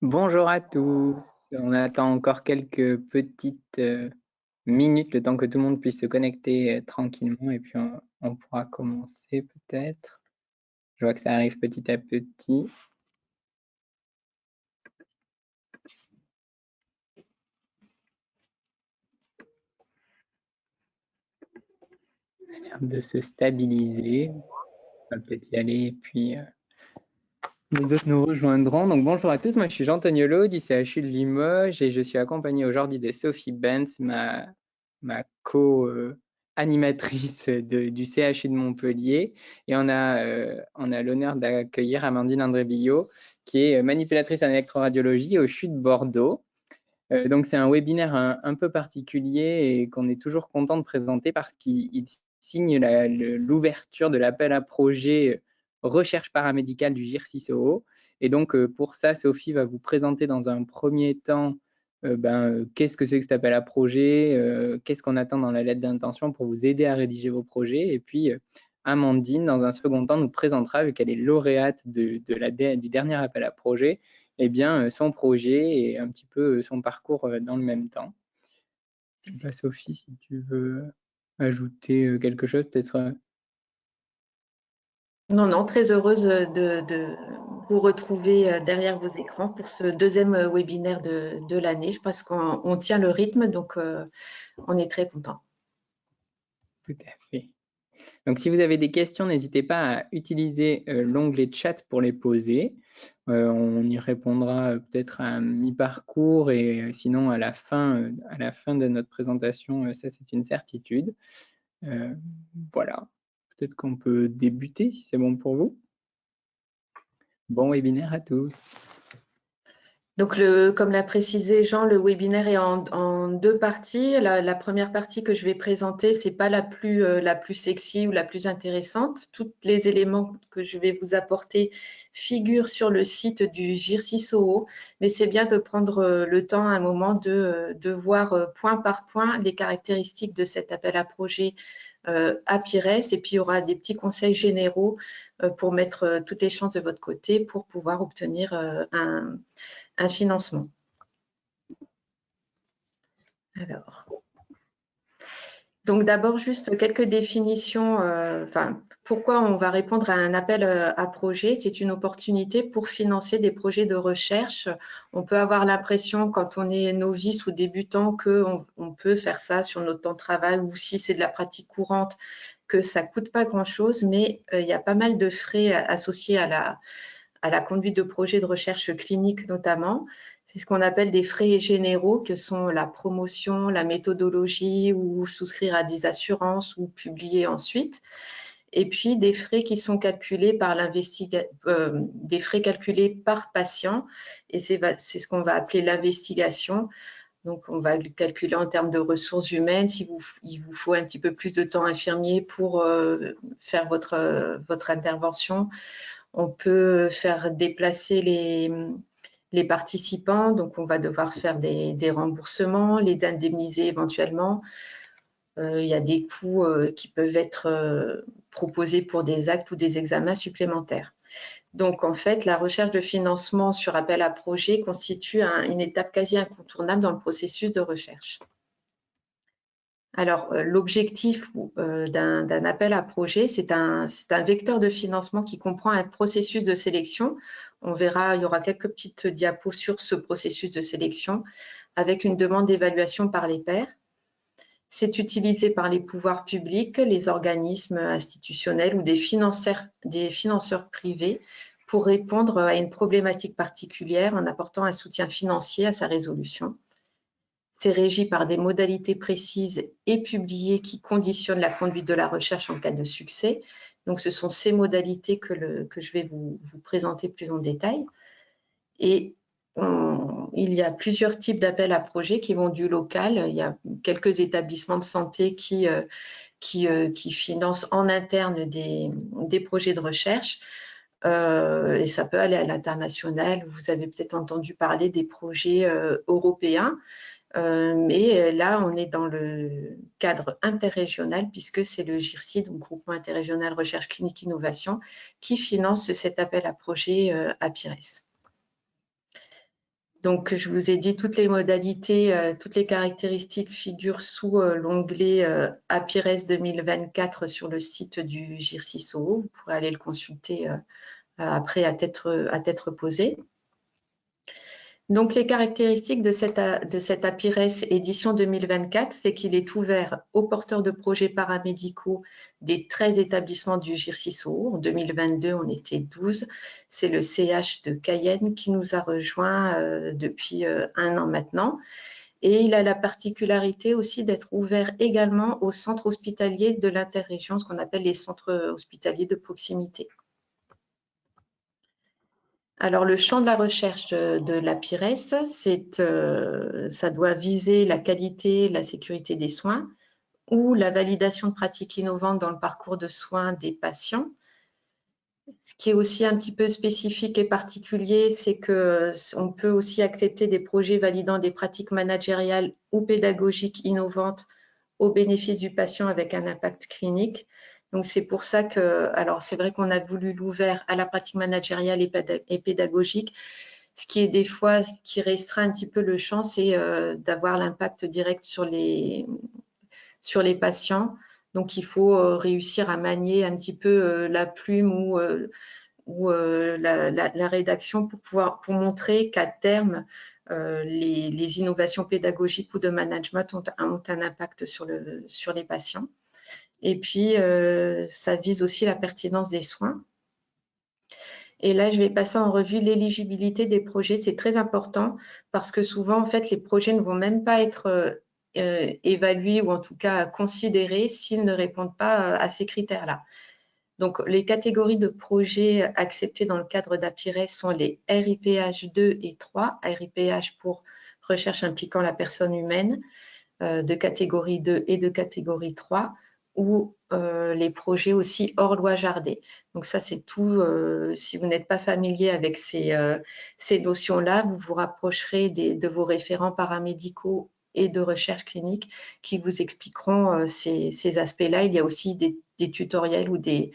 Bonjour à tous. On attend encore quelques petites minutes, le temps que tout le monde puisse se connecter tranquillement et puis on pourra commencer peut-être. Je vois que ça arrive petit à petit. Ça a l'air de se stabiliser. On va peut-être y aller et puis les autres nous rejoindront. Donc bonjour à tous, moi je suis Jean Toniolo du CHU de Limoges et je suis accompagné aujourd'hui de Sophie Benz, ma co-animatrice du CHU de Montpellier. Et on a l'honneur d'accueillir Amandine André-Billot, qui est manipulatrice en électroradiologie au CHU de Bordeaux. Donc c'est un webinaire un peu particulier et qu'on est toujours content de présenter parce qu'il signe l'ouverture de l'appel à projet recherche paramédicale du GIR6OO. Et donc pour ça, Sophie va vous présenter dans un premier temps qu'est-ce que c'est que cet appel à projet, qu'est-ce qu'on attend dans la lettre d'intention pour vous aider à rédiger vos projets. Et puis Amandine, dans un second temps, nous présentera, vu qu'elle est lauréate du dernier appel à projet, eh bien, son projet et un petit peu son parcours dans le même temps. Je ne sais pas, Sophie, si tu veux ajouter quelque chose, peut-être. Non, très heureuse de vous retrouver derrière vos écrans pour ce deuxième webinaire de l'année. Je pense qu'on tient le rythme, donc on est très content. Tout à fait. Donc, si vous avez des questions, n'hésitez pas à utiliser l'onglet chat pour les poser. On y répondra peut-être à mi-parcours et sinon à la fin de notre présentation, ça c'est une certitude. Voilà, peut-être qu'on peut débuter si c'est bon pour vous. Bon webinaire à tous. Donc, comme l'a précisé Jean, le webinaire est en deux parties. La première partie que je vais présenter, ce n'est pas la plus sexy ou la plus intéressante. Tous les éléments que je vais vous apporter figurent sur le site du GIR6OO, mais c'est bien de prendre le temps à un moment de voir point par point les caractéristiques de cet appel à projet à Pires, et puis il y aura des petits conseils généraux pour mettre toutes les chances de votre côté pour pouvoir obtenir un financement. Alors, donc d'abord juste quelques définitions. Pourquoi on va répondre à un appel à projet? C'est une opportunité pour financer des projets de recherche. On peut avoir l'impression, quand on est novice ou débutant, qu'on peut faire ça sur notre temps de travail, ou si c'est de la pratique courante, que ça ne coûte pas grand-chose, mais il y a pas mal de frais associés à la conduite de projets de recherche clinique notamment. C'est ce qu'on appelle des frais généraux, que sont la promotion, la méthodologie, ou souscrire à des assurances ou publier ensuite. Et puis des frais qui sont calculés par des frais calculés par patient, et c'est ce qu'on va appeler l'investigation. Donc, on va calculer en termes de ressources humaines, il vous faut un petit peu plus de temps infirmier pour faire votre intervention. On peut faire déplacer les participants, donc on va devoir faire des remboursements, les indemniser éventuellement. Il y a des coûts qui peuvent être proposés pour des actes ou des examens supplémentaires. Donc, en fait, la recherche de financement sur appel à projet constitue une étape quasi incontournable dans le processus de recherche. Alors, l'objectif d'un appel à projet, c'est un vecteur de financement qui comprend un processus de sélection. On verra, il y aura quelques petites diapos sur ce processus de sélection avec une demande d'évaluation par les pairs. C'est utilisé par les pouvoirs publics, les organismes institutionnels ou des financeurs privés pour répondre à une problématique particulière en apportant un soutien financier à sa résolution. C'est régi par des modalités précises et publiées qui conditionnent la conduite de la recherche en cas de succès. Donc, ce sont ces modalités que je vais vous présenter plus en détail. Et il y a plusieurs types d'appels à projets qui vont du local. Il y a quelques établissements de santé qui financent en interne des projets de recherche. Et ça peut aller à l'international. Vous avez peut-être entendu parler des projets européens. Mais là, on est dans le cadre interrégional puisque c'est le GIRSI, donc Groupement interrégional recherche clinique innovation, qui finance cet appel à projet à Pires. Donc, je vous ai dit toutes les modalités, toutes les caractéristiques figurent sous l'onglet APIRES 2024 sur le site du GIRCISO. Vous pourrez aller le consulter après à tête reposée. Donc, les caractéristiques de cet APIRES édition 2024, c'est qu'il est ouvert aux porteurs de projets paramédicaux des 13 établissements du GIRCISO. En 2022, on était 12. C'est le CH de Cayenne qui nous a rejoints depuis 1 an maintenant. Et il a la particularité aussi d'être ouvert également aux centres hospitaliers de l'interrégion, ce qu'on appelle les centres hospitaliers de proximité. Alors, le champ de la recherche de l'APIRES, ça doit viser la qualité, la sécurité des soins ou la validation de pratiques innovantes dans le parcours de soins des patients. Ce qui est aussi un petit peu spécifique et particulier, c'est qu'on peut aussi accepter des projets validant des pratiques managériales ou pédagogiques innovantes au bénéfice du patient avec un impact clinique. Donc, c'est pour ça que, alors c'est vrai qu'on a voulu l'ouvert à la pratique managériale et pédagogique. Ce qui est des fois, qui restreint un petit peu le champ, c'est d'avoir l'impact direct sur les patients. Donc, il faut réussir à manier un petit peu la plume ou la rédaction pour montrer qu'à terme, les innovations pédagogiques ou de management ont un impact sur les patients. Et puis, ça vise aussi la pertinence des soins. Et là, je vais passer en revue l'éligibilité des projets. C'est très important parce que souvent, en fait, les projets ne vont même pas être évalués ou en tout cas considérés s'ils ne répondent pas à ces critères-là. Donc, les catégories de projets acceptés dans le cadre d'APIRES sont les RIPH 2 et 3, RIPH pour recherche impliquant la personne humaine, de catégorie 2 et de catégorie 3, ou les projets aussi hors loi Jardé. Donc ça, c'est tout. Si vous n'êtes pas familier avec ces notions-là, vous vous rapprocherez de vos référents paramédicaux et de recherche clinique qui vous expliqueront ces aspects-là. Il y a aussi des tutoriels ou des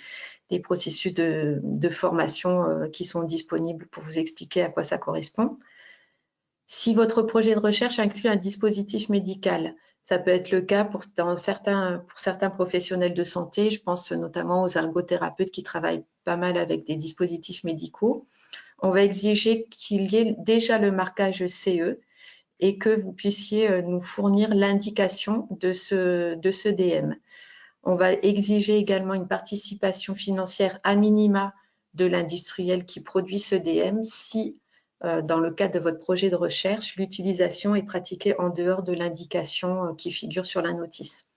processus de formation qui sont disponibles pour vous expliquer à quoi ça correspond. Si votre projet de recherche inclut un dispositif médical, ça peut être le cas pour certains professionnels de santé. Je pense notamment aux ergothérapeutes qui travaillent pas mal avec des dispositifs médicaux. On va exiger qu'il y ait déjà le marquage CE et que vous puissiez nous fournir l'indication de ce DM. On va exiger également une participation financière à minima de l'industriel qui produit ce DM si, dans le cadre de votre projet de recherche, l'utilisation est pratiquée en dehors de l'indication qui figure sur la notice.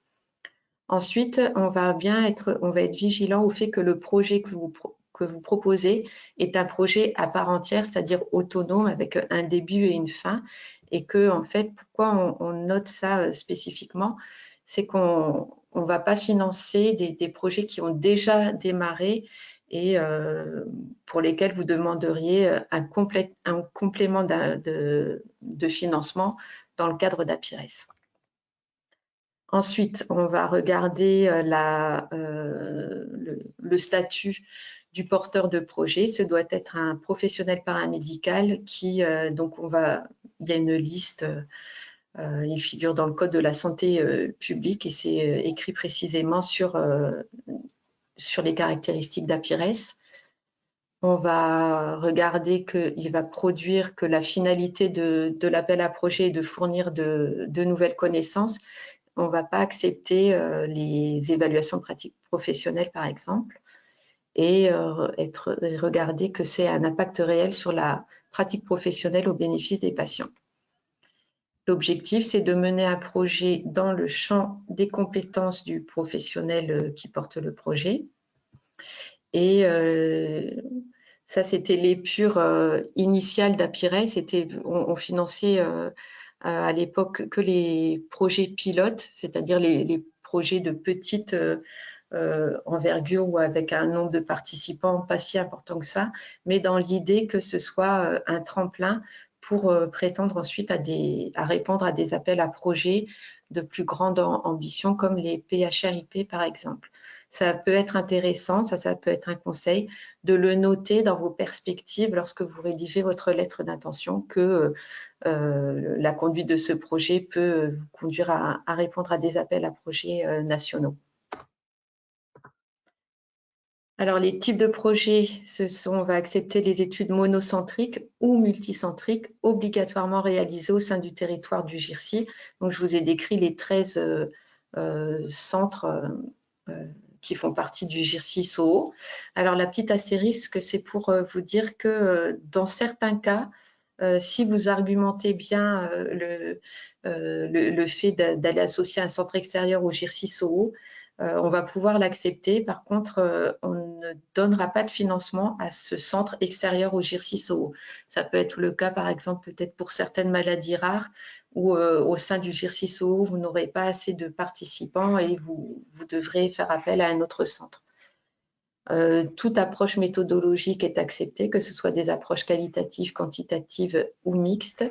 Ensuite, on va être vigilant au fait que le projet que vous proposez est un projet à part entière, c'est-à-dire autonome avec un début et une fin, et que, en fait, pourquoi on note ça spécifiquement, c'est qu'on ne va pas financer des projets qui ont déjà démarré et pour lesquels vous demanderiez un complément de financement dans le cadre d'APIRES. Ensuite, on va regarder le statut du porteur de projet. Ce doit être un professionnel paramédical qui, donc il y a une liste, il figure dans le code de la santé publique et c'est écrit précisément sur les caractéristiques d'APIRES. On va regarder qu'il va produire, que la finalité de l'appel à projet est de fournir de nouvelles connaissances. On ne va pas accepter les évaluations de pratiques professionnelles, par exemple, et regarder que c'est un impact réel sur la pratique professionnelle au bénéfice des patients. L'objectif, c'est de mener un projet dans le champ des compétences du professionnel qui porte le projet. Et ça, c'était l'épure initiale d'APIRES. On finançait à l'époque que les projets pilotes, c'est-à-dire les projets de petite envergure ou avec un nombre de participants pas si important que ça, mais dans l'idée que ce soit un tremplin pour prétendre ensuite à répondre à des appels à projets de plus grande ambition comme les PHRIP par exemple. ça peut être intéressant, ça peut être un conseil, de le noter dans vos perspectives lorsque vous rédigez votre lettre d'intention, que la conduite de ce projet peut vous conduire à répondre à des appels à projets nationaux. Alors, les types de projets, on va accepter les études monocentriques ou multicentriques obligatoirement réalisées au sein du territoire du GIRSI. Donc, je vous ai décrit les 13 centres qui font partie du GIRSI SOHO. Alors, la petite astérisque, c'est pour vous dire que dans certains cas, si vous argumentez bien le fait d'aller associer un centre extérieur au GIRSI SOHO, on va pouvoir l'accepter. Par contre, on ne donnera pas de financement à ce centre extérieur au GIRSI SOHO. Ça peut être le cas, par exemple, peut-être pour certaines maladies rares, où au sein du GIRSI SOHO, vous n'aurez pas assez de participants et vous devrez faire appel à un autre centre. Toute approche méthodologique est acceptée, que ce soit des approches qualitatives, quantitatives ou mixtes.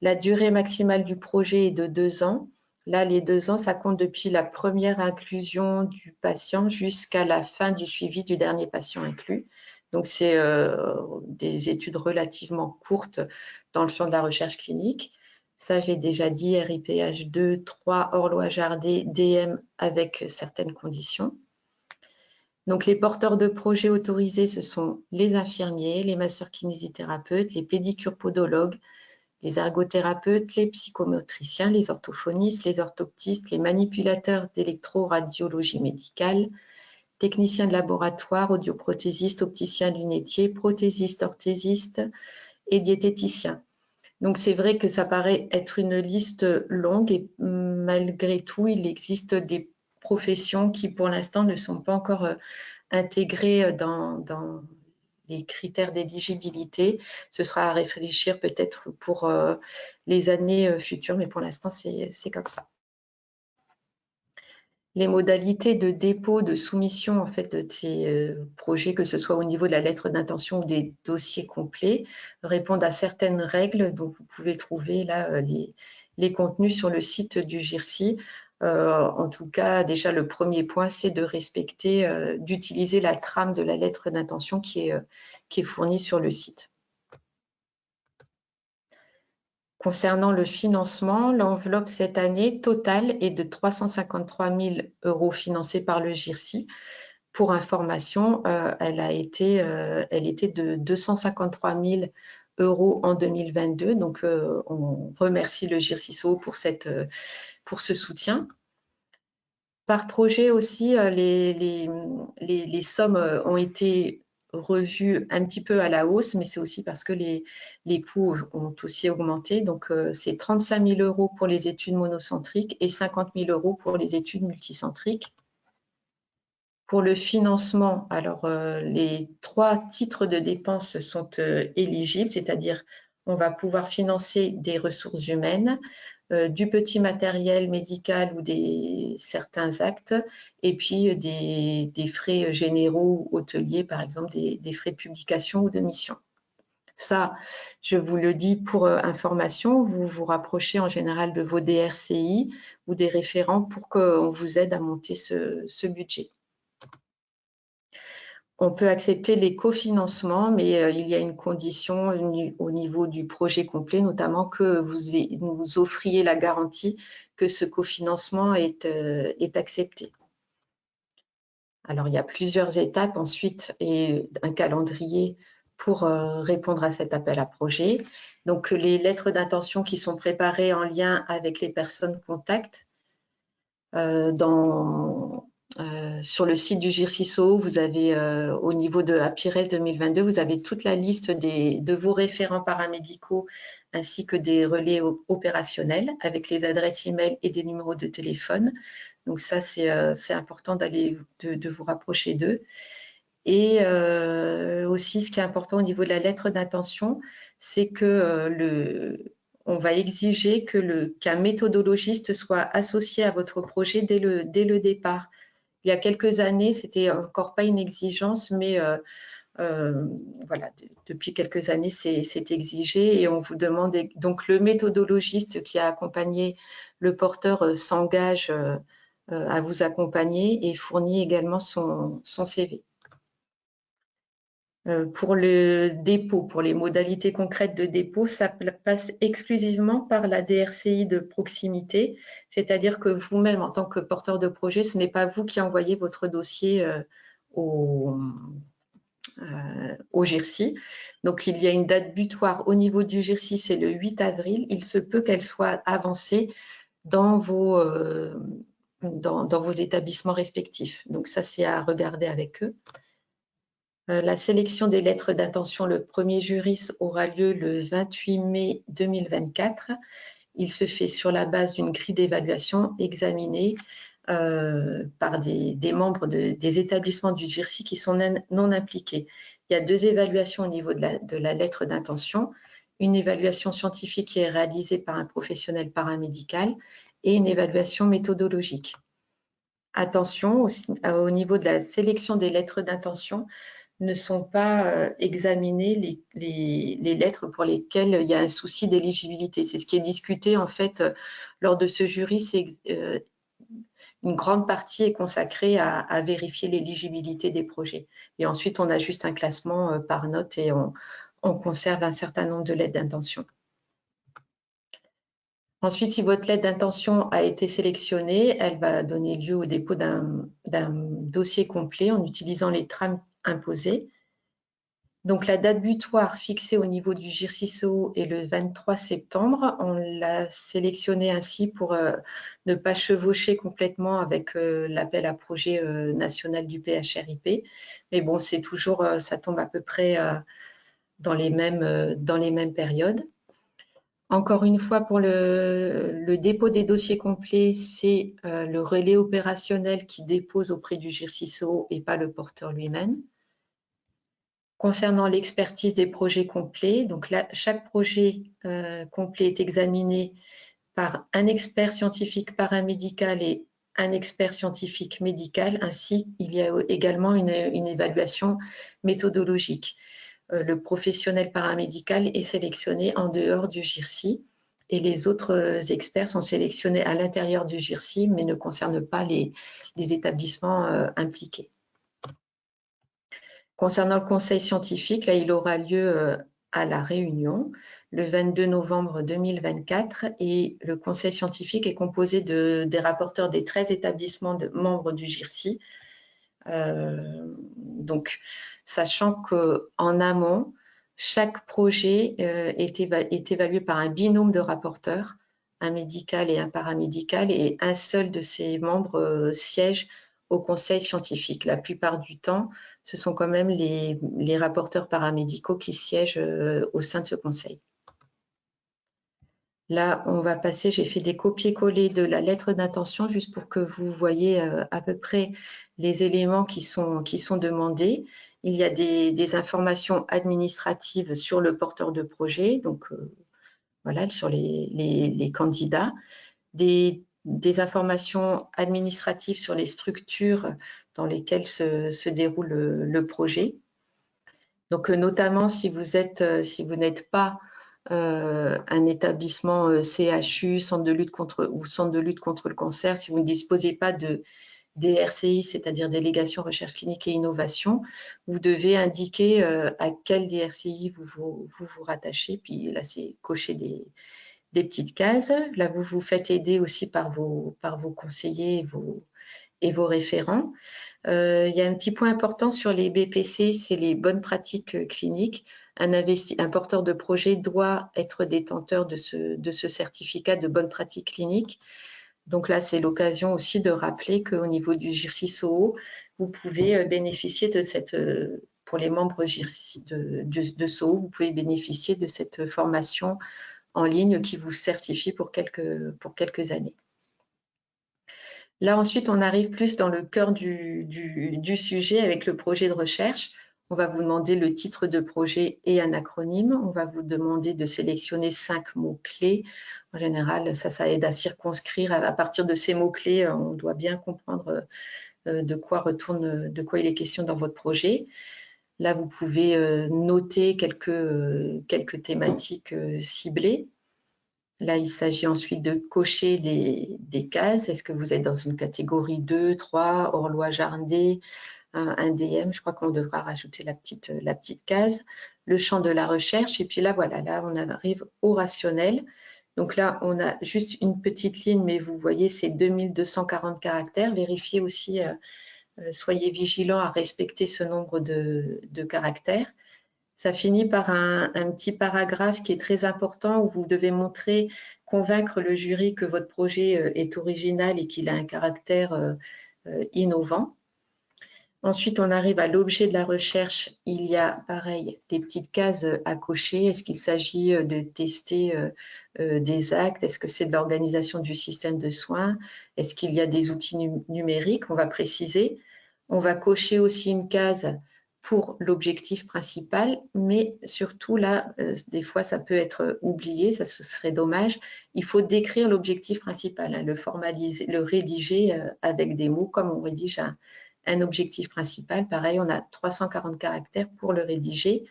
La durée maximale du projet est de 2 ans. Là, les 2 ans, ça compte depuis la première inclusion du patient jusqu'à la fin du suivi du dernier patient inclus. Donc, c'est des études relativement courtes dans le champ de la recherche clinique. Ça, je l'ai déjà dit, RIPH 2, 3, hors-loi-Jardé, DM avec certaines conditions. Donc, les porteurs de projets autorisés, ce sont les infirmiers, les masseurs-kinésithérapeutes, les pédicures-podologues, les ergothérapeutes, les psychomotriciens, les orthophonistes, les orthoptistes, les manipulateurs d'électroradiologie médicale, techniciens de laboratoire, audioprothésistes, opticiens lunetiers, prothésistes, orthésistes et diététiciens. Donc, c'est vrai que ça paraît être une liste longue et malgré tout, il existe des professions qui, pour l'instant, ne sont pas encore intégrées dans les critères d'éligibilité. Ce sera à réfléchir peut-être pour les années futures, mais pour l'instant, c'est comme ça. Les modalités de dépôt, de soumission en fait, de ces projets, que ce soit au niveau de la lettre d'intention ou des dossiers complets, répondent à certaines règles dont vous pouvez trouver là les contenus sur le site du GIRSI. En tout cas, déjà, le premier point, c'est de respecter, d'utiliser la trame de la lettre d'intention qui est fournie sur le site. Concernant le financement, l'enveloppe cette année totale est de 353 000 € financés par le GIRSI. Pour information, elle était de 253 000 € en 2022. Donc, on remercie le GIRSI SOHO pour ce soutien. Par projet aussi, les sommes ont été revues un petit peu à la hausse, mais c'est aussi parce que les coûts ont aussi augmenté. Donc, c'est 35 000 € pour les études monocentriques et 50 000 € pour les études multicentriques. Pour le financement, alors les 3 titres de dépenses sont éligibles, c'est-à-dire on va pouvoir financer des ressources humaines, du petit matériel médical ou certains actes, et puis des frais généraux ou hôteliers, par exemple des frais de publication ou de mission. Ça, je vous le dis pour information, vous vous rapprochez en général de vos DRCI ou des référents pour qu'on vous aide à monter ce budget. On peut accepter les cofinancements, mais il y a une condition au niveau du projet complet, notamment que vous offriez la garantie que ce cofinancement est accepté. Alors, il y a plusieurs étapes ensuite et un calendrier pour répondre à cet appel à projet. Donc, les lettres d'intention qui sont préparées en lien avec les personnes contacts sur le site du GIRSI SOHO, vous avez au niveau de APIRES 2022, vous avez toute la liste de vos référents paramédicaux ainsi que des relais opérationnels avec les adresses e-mail et des numéros de téléphone. Donc ça, c'est important de vous rapprocher d'eux. Et aussi, ce qui est important au niveau de la lettre d'intention, c'est que on va exiger qu'un méthodologiste soit associé à votre projet dès le départ. Il y a quelques années, c'était encore pas une exigence, mais voilà, depuis quelques années, c'est exigé et on vous demande. Donc, le méthodologiste qui a accompagné le porteur s'engage à vous accompagner et fournit également son CV. Pour le dépôt, pour les modalités concrètes de dépôt, ça passe exclusivement par la DRCI de proximité, c'est-à-dire que vous-même, en tant que porteur de projet, ce n'est pas vous qui envoyez votre dossier au GIRSI. Donc, il y a une date butoir au niveau du GIRSI, c'est le 8 avril. Il se peut qu'elle soit avancée dans vos établissements respectifs. Donc, ça, c'est à regarder avec eux. La sélection des lettres d'intention, le premier juris aura lieu le 28 mai 2024. Il se fait sur la base d'une grille d'évaluation examinée par des membres des établissements du GIRSI qui sont non impliqués. Il y a 2 évaluations au niveau de la lettre d'intention, une évaluation scientifique qui est réalisée par un professionnel paramédical et une évaluation méthodologique. Attention, au niveau de la sélection des lettres d'intention, ne sont pas examinées les lettres pour lesquelles il y a un souci d'éligibilité. C'est ce qui est discuté en fait lors de ce jury. Une grande partie est consacrée à vérifier l'éligibilité des projets. Et ensuite, on a juste un classement par note et on conserve un certain nombre de lettres d'intention. Ensuite, si votre lettre d'intention a été sélectionnée, elle va donner lieu au dépôt d'un dossier complet en utilisant les trames imposées. Donc, la date butoir fixée au niveau du GIRSI-SO est le 23 septembre. On l'a sélectionné ainsi pour ne pas chevaucher complètement avec l'appel à projet national du PHRIP. Mais bon, c'est toujours, ça tombe à peu près dans les mêmes périodes. Encore une fois, pour le dépôt des dossiers complets, c'est le relais opérationnel qui dépose auprès du GIRSI-SO et pas le porteur lui-même. Concernant l'expertise des projets complets, donc là, chaque projet complet est examiné par un expert scientifique paramédical et un expert scientifique médical, ainsi il y a également une évaluation méthodologique. Le professionnel paramédical est sélectionné en dehors du GIRSI et les autres experts sont sélectionnés à l'intérieur du GIRSI, mais ne concernent pas les établissements impliqués. Concernant le conseil scientifique, là, il aura lieu à La Réunion le 22 novembre 2024 et le conseil scientifique est composé des rapporteurs des 13 établissements membres du GIRSI. Donc, sachant qu'en amont, chaque projet est évalué par un binôme de rapporteurs, un médical et un paramédical, et un seul de ces membres siège au conseil scientifique. La plupart du temps, ce sont quand même les rapporteurs paramédicaux qui siègent au sein de ce conseil. Là, on va passer, j'ai fait des copier-coller de la lettre d'intention juste pour que vous voyez à peu près les éléments qui sont demandés. Il y a des informations administratives sur le porteur de projet, donc voilà, sur les candidats, des informations administratives sur les structures dans lesquelles se déroule le projet. Donc, notamment, si vous n'êtes pas un établissement CHU, centre de lutte contre le cancer, si vous ne disposez pas de DRCI, c'est-à-dire délégation recherche clinique et innovation, vous devez indiquer à quel DRCI vous rattachez. Puis là, c'est cocher des petites cases. Là, vous vous faites aider aussi par vos conseillers et vos référents. Il y a un petit point important sur les BPC, c'est les bonnes pratiques cliniques. Un porteur de projet doit être détenteur de ce certificat de bonnes pratiques cliniques. Donc là, c'est l'occasion aussi de rappeler qu'au niveau du GIRSI-SOO, vous pouvez bénéficier de cette, pour les membres GIRSI de SOO, vous pouvez bénéficier de cette formation en ligne qui vous certifie pour quelques années. Là, ensuite, on arrive plus dans le cœur du sujet avec le projet de recherche. On va vous demander le titre de projet et un acronyme. On va vous demander de sélectionner 5 mots-clés. En général, ça aide à circonscrire. À partir de ces mots-clés, on doit bien comprendre de quoi il est question dans votre projet. Là, vous pouvez noter quelques thématiques ciblées. Là, il s'agit ensuite de cocher des cases. Est-ce que vous êtes dans une catégorie 2, 3, horloge Arndé, un DM? Je crois qu'on devra rajouter la petite case. Le champ de la recherche. Et puis là, voilà, là, on arrive au rationnel. Donc là, on a juste une petite ligne, mais vous voyez, c'est 2240 caractères. Vérifiez aussi, soyez vigilants à respecter ce nombre de caractères. Ça finit par un petit paragraphe qui est très important où vous devez convaincre le jury que votre projet est original et qu'il a un caractère innovant. Ensuite, on arrive à l'objet de la recherche. Il y a, pareil, des petites cases à cocher. Est-ce qu'il s'agit de tester des actes? Est-ce que c'est de l'organisation du système de soins? Est-ce qu'il y a des outils numériques? On va préciser. On va cocher aussi une case pour l'objectif principal, mais surtout là, des fois, ça peut être oublié, ça ce serait dommage. Il faut décrire l'objectif principal, hein, le formaliser, le rédiger avec des mots, comme on rédige un objectif principal. Pareil, on a 340 caractères pour le rédiger.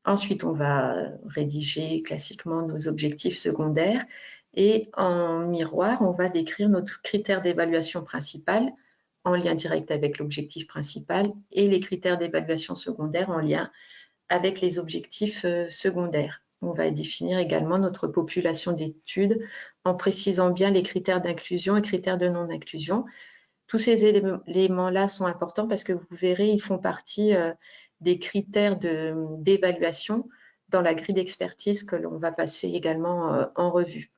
Ensuite, on va rédiger classiquement nos objectifs secondaires et en miroir, on va décrire notre critère d'évaluation principal en lien direct avec l'objectif principal et les critères d'évaluation secondaire en lien avec les objectifs secondaires. On va définir également notre population d'études en précisant bien les critères d'inclusion et critères de non-inclusion. Tous ces éléments-là sont importants parce que vous verrez, ils font partie des critères d'évaluation dans la grille d'expertise que l'on va passer également en revue.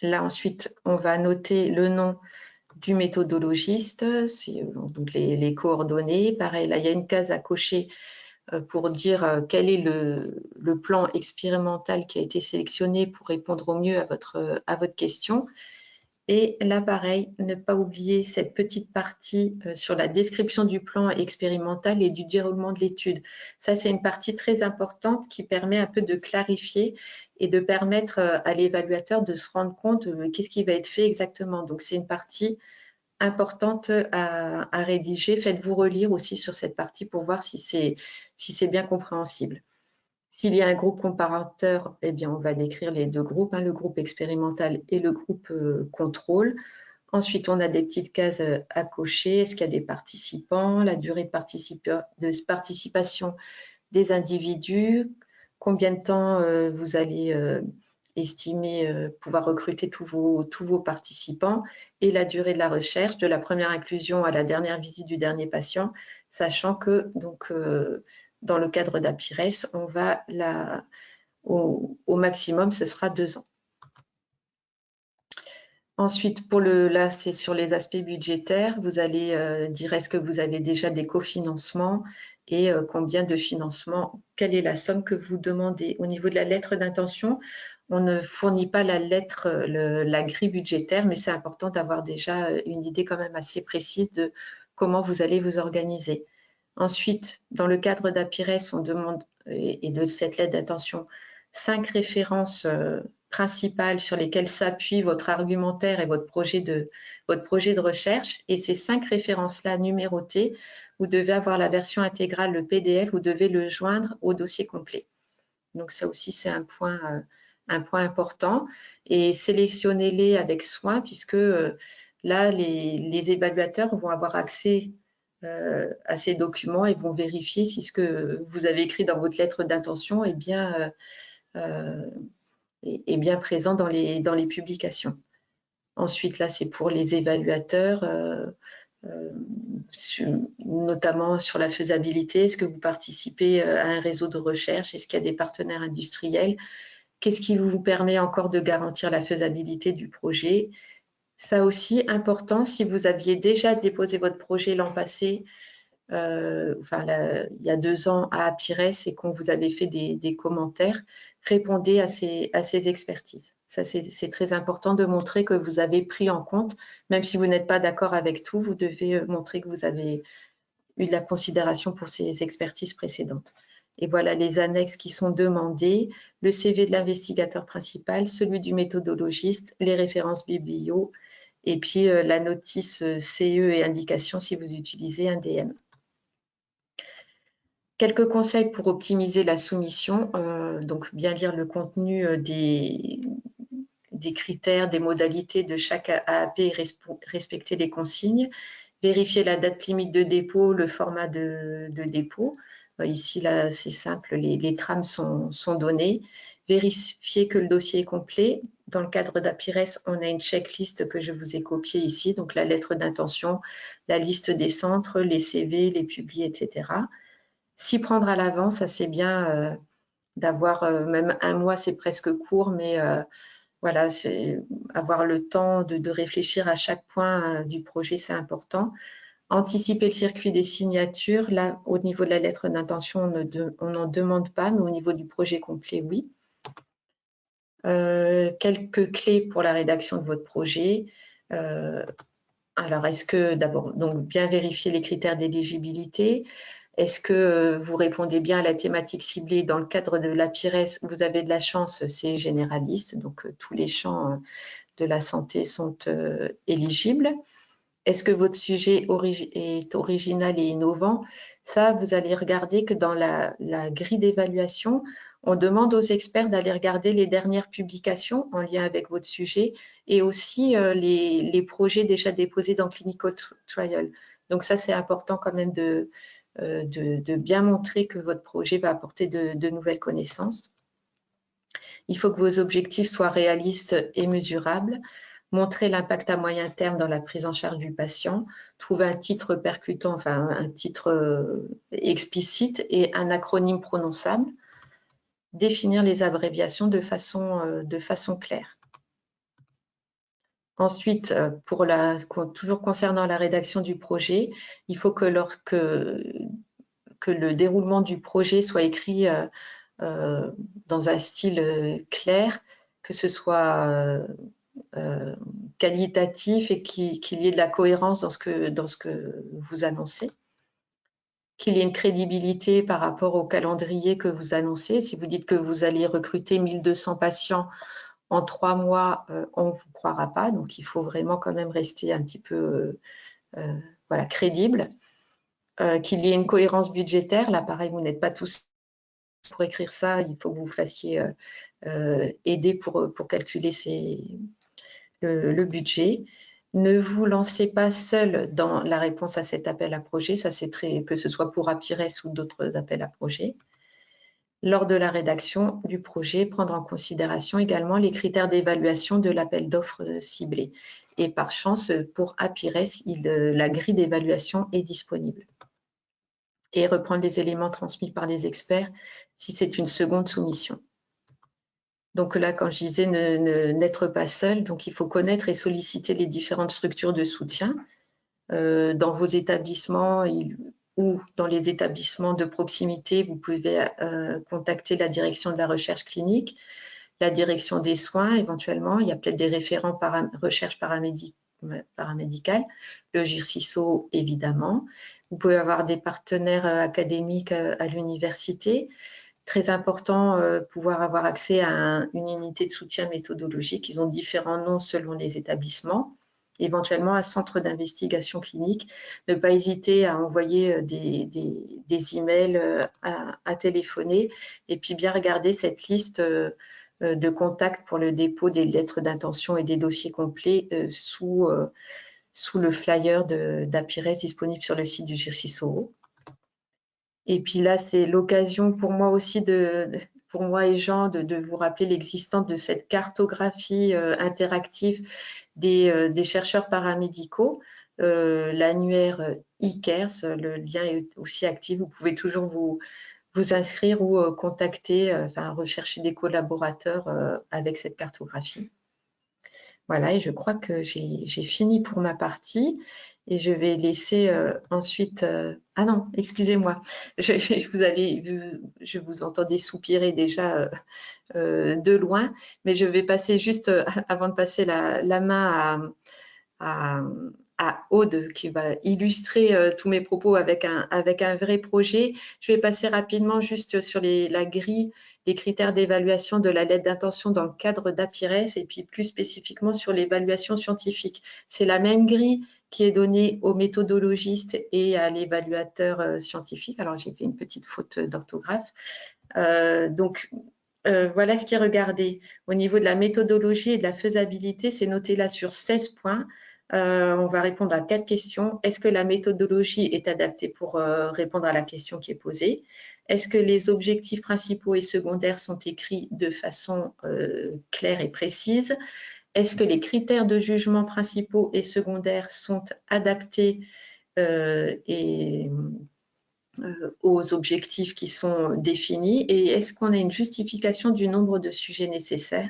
Là, ensuite, on va noter le nom du méthodologiste, c'est donc les coordonnées. Pareil, là, il y a une case à cocher pour dire quel est le plan expérimental qui a été sélectionné pour répondre au mieux à votre question. Et là, pareil, ne pas oublier cette petite partie sur la description du plan expérimental et du déroulement de l'étude. Ça, c'est une partie très importante qui permet un peu de clarifier et de permettre à l'évaluateur de se rendre compte de qu'est-ce qui va être fait exactement. Donc, c'est une partie importante à rédiger. Faites-vous relire aussi sur cette partie pour voir si c'est bien compréhensible. S'il y a un groupe comparateur, eh bien, on va décrire les deux groupes, hein, le groupe expérimental et le groupe contrôle. Ensuite, on a des petites cases à cocher. Est-ce qu'il y a des participants? La durée de participation des individus? Combien de temps vous allez estimer pouvoir recruter tous vos participants? Et la durée de la recherche, de la première inclusion à la dernière visite du dernier patient, sachant que donc, dans le cadre d'APIRES, on va au maximum, ce sera 2 ans. Ensuite, là, c'est sur les aspects budgétaires. Vous allez dire est-ce que vous avez déjà des cofinancements et combien de financement, quelle est la somme que vous demandez. Au niveau de la lettre d'intention, on ne fournit pas la grille budgétaire, mais c'est important d'avoir déjà une idée quand même assez précise de comment vous allez vous organiser. Ensuite, dans le cadre d'APIRES, on demande, et de cette lettre d'intention, 5 références principales sur lesquelles s'appuie votre argumentaire et votre projet de recherche. Et ces 5 références-là numérotées, vous devez avoir la version intégrale, le PDF, vous devez le joindre au dossier complet. Donc ça aussi, c'est un point important. Et sélectionnez-les avec soin puisque là, les évaluateurs vont avoir accès à ces documents et vont vérifier si ce que vous avez écrit dans votre lettre d'intention est bien présent dans les publications. Ensuite, là, c'est pour les évaluateurs, notamment sur la faisabilité. Est-ce que vous participez à un réseau de recherche? Est-ce qu'il y a des partenaires industriels? Qu'est-ce qui vous permet encore de garantir la faisabilité du projet? Ça aussi, important, si vous aviez déjà déposé votre projet l'an passé, il y a 2 ans à APIRES et qu'on vous avait fait des commentaires, répondez à ces expertises. Ça, c'est très important de montrer que vous avez pris en compte, même si vous n'êtes pas d'accord avec tout, vous devez montrer que vous avez eu de la considération pour ces expertises précédentes. Et voilà les annexes qui sont demandées, le CV de l'investigateur principal, celui du méthodologiste, les références biblio, et puis la notice CE et indication si vous utilisez un DM. Quelques conseils pour optimiser la soumission. Donc, bien lire le contenu des critères, des modalités de chaque AAP et respecter les consignes. Vérifier la date limite de dépôt, le format de dépôt. Ici, là, c'est simple, les trames sont données. Vérifier que le dossier est complet. Dans le cadre d'APIRES, on a une checklist que je vous ai copiée ici, donc la lettre d'intention, la liste des centres, les CV, les publis, etc. S'y prendre à l'avance, ça c'est bien d'avoir même un mois, c'est presque court, mais voilà, avoir le temps de réfléchir à chaque point du projet, c'est important. Anticiper le circuit des signatures, là, au niveau de la lettre d'intention, on n'en demande pas, mais au niveau du projet complet, oui. Quelques clés pour la rédaction de votre projet. Alors, est-ce que d'abord, donc bien vérifier les critères d'éligibilité. Est-ce que vous répondez bien à la thématique ciblée? Dans le cadre de l'APIRES, vous avez de la chance, c'est généraliste, donc tous les champs de la santé sont éligibles. Est-ce que votre sujet est original et innovant? Ça, vous allez regarder que dans la grille d'évaluation, on demande aux experts d'aller regarder les dernières publications en lien avec votre sujet et aussi les projets déjà déposés dans Clinical Trial. Donc ça, c'est important quand même de bien montrer que votre projet va apporter de nouvelles connaissances. Il faut que vos objectifs soient réalistes et mesurables. Montrer l'impact à moyen terme dans la prise en charge du patient, trouver un titre percutant, enfin un titre explicite et un acronyme prononçable, définir les abréviations de façon claire. Ensuite, toujours concernant la rédaction du projet, il faut que le déroulement du projet soit écrit dans un style clair, que ce soit qualitatif et qu'il y ait de la cohérence dans ce que vous annoncez, qu'il y ait une crédibilité par rapport au calendrier que vous annoncez. Si vous dites que vous allez recruter 1200 patients en 3 mois, on ne vous croira pas. Donc, il faut vraiment quand même rester un petit peu voilà, crédible. Qu'il y ait une cohérence budgétaire. Là, pareil, vous n'êtes pas tous pour écrire ça. Il faut que vous fassiez aider pour calculer le budget. Ne vous lancez pas seul dans la réponse à cet appel à projet. Ça, c'est que ce soit pour APIRES ou d'autres appels à projet. Lors de la rédaction du projet, prendre en considération également les critères d'évaluation de l'appel d'offres ciblé. Et par chance, pour APIRES, la grille d'évaluation est disponible. Et reprendre les éléments transmis par les experts si c'est une seconde soumission. Donc là, quand je disais n'être pas seul, donc il faut connaître et solliciter les différentes structures de soutien dans vos établissements ou dans les établissements de proximité. Vous pouvez contacter la direction de la recherche clinique, la direction des soins éventuellement. Il y a peut-être des référents recherche paramédicale, le GIRCISO évidemment. Vous pouvez avoir des partenaires académiques à l'université. Très important, pouvoir avoir accès à une unité de soutien méthodologique. Ils ont différents noms selon les établissements. Éventuellement, un centre d'investigation clinique. Ne pas hésiter à envoyer des emails, à téléphoner et puis bien regarder cette liste de contacts pour le dépôt des lettres d'intention et des dossiers complets sous le flyer d'APIRES disponible sur le site du GIRCISO. Et puis là, c'est l'occasion pour moi aussi, pour moi et Jean, de vous rappeler l'existence de cette cartographie interactive des chercheurs paramédicaux, l'annuaire eCares, le lien est aussi actif. Vous pouvez toujours vous inscrire ou contacter, rechercher des collaborateurs avec cette cartographie. Voilà, et je crois que j'ai fini pour ma partie. Et je vais laisser ensuite… ah non, excusez-moi, je vous entendais soupirer déjà de loin, mais je vais passer juste, avant de passer la main à à Aude qui va illustrer tous mes propos avec un vrai projet. Je vais passer rapidement juste sur la grille des critères d'évaluation de la lettre d'intention dans le cadre d'APIRES et puis plus spécifiquement sur l'évaluation scientifique. C'est la même grille qui est donnée aux méthodologistes et à l'évaluateur scientifique. Alors, j'ai fait une petite faute d'orthographe. Voilà ce qui est regardé. Au niveau de la méthodologie et de la faisabilité, c'est noté là sur 16 points. On va répondre à 4 questions. Est-ce que la méthodologie est adaptée pour répondre à la question qui est posée? Est-ce que les objectifs principaux et secondaires sont écrits de façon claire et précise? Est-ce que les critères de jugement principaux et secondaires sont adaptés aux objectifs qui sont définis? Et est-ce qu'on a une justification du nombre de sujets nécessaires?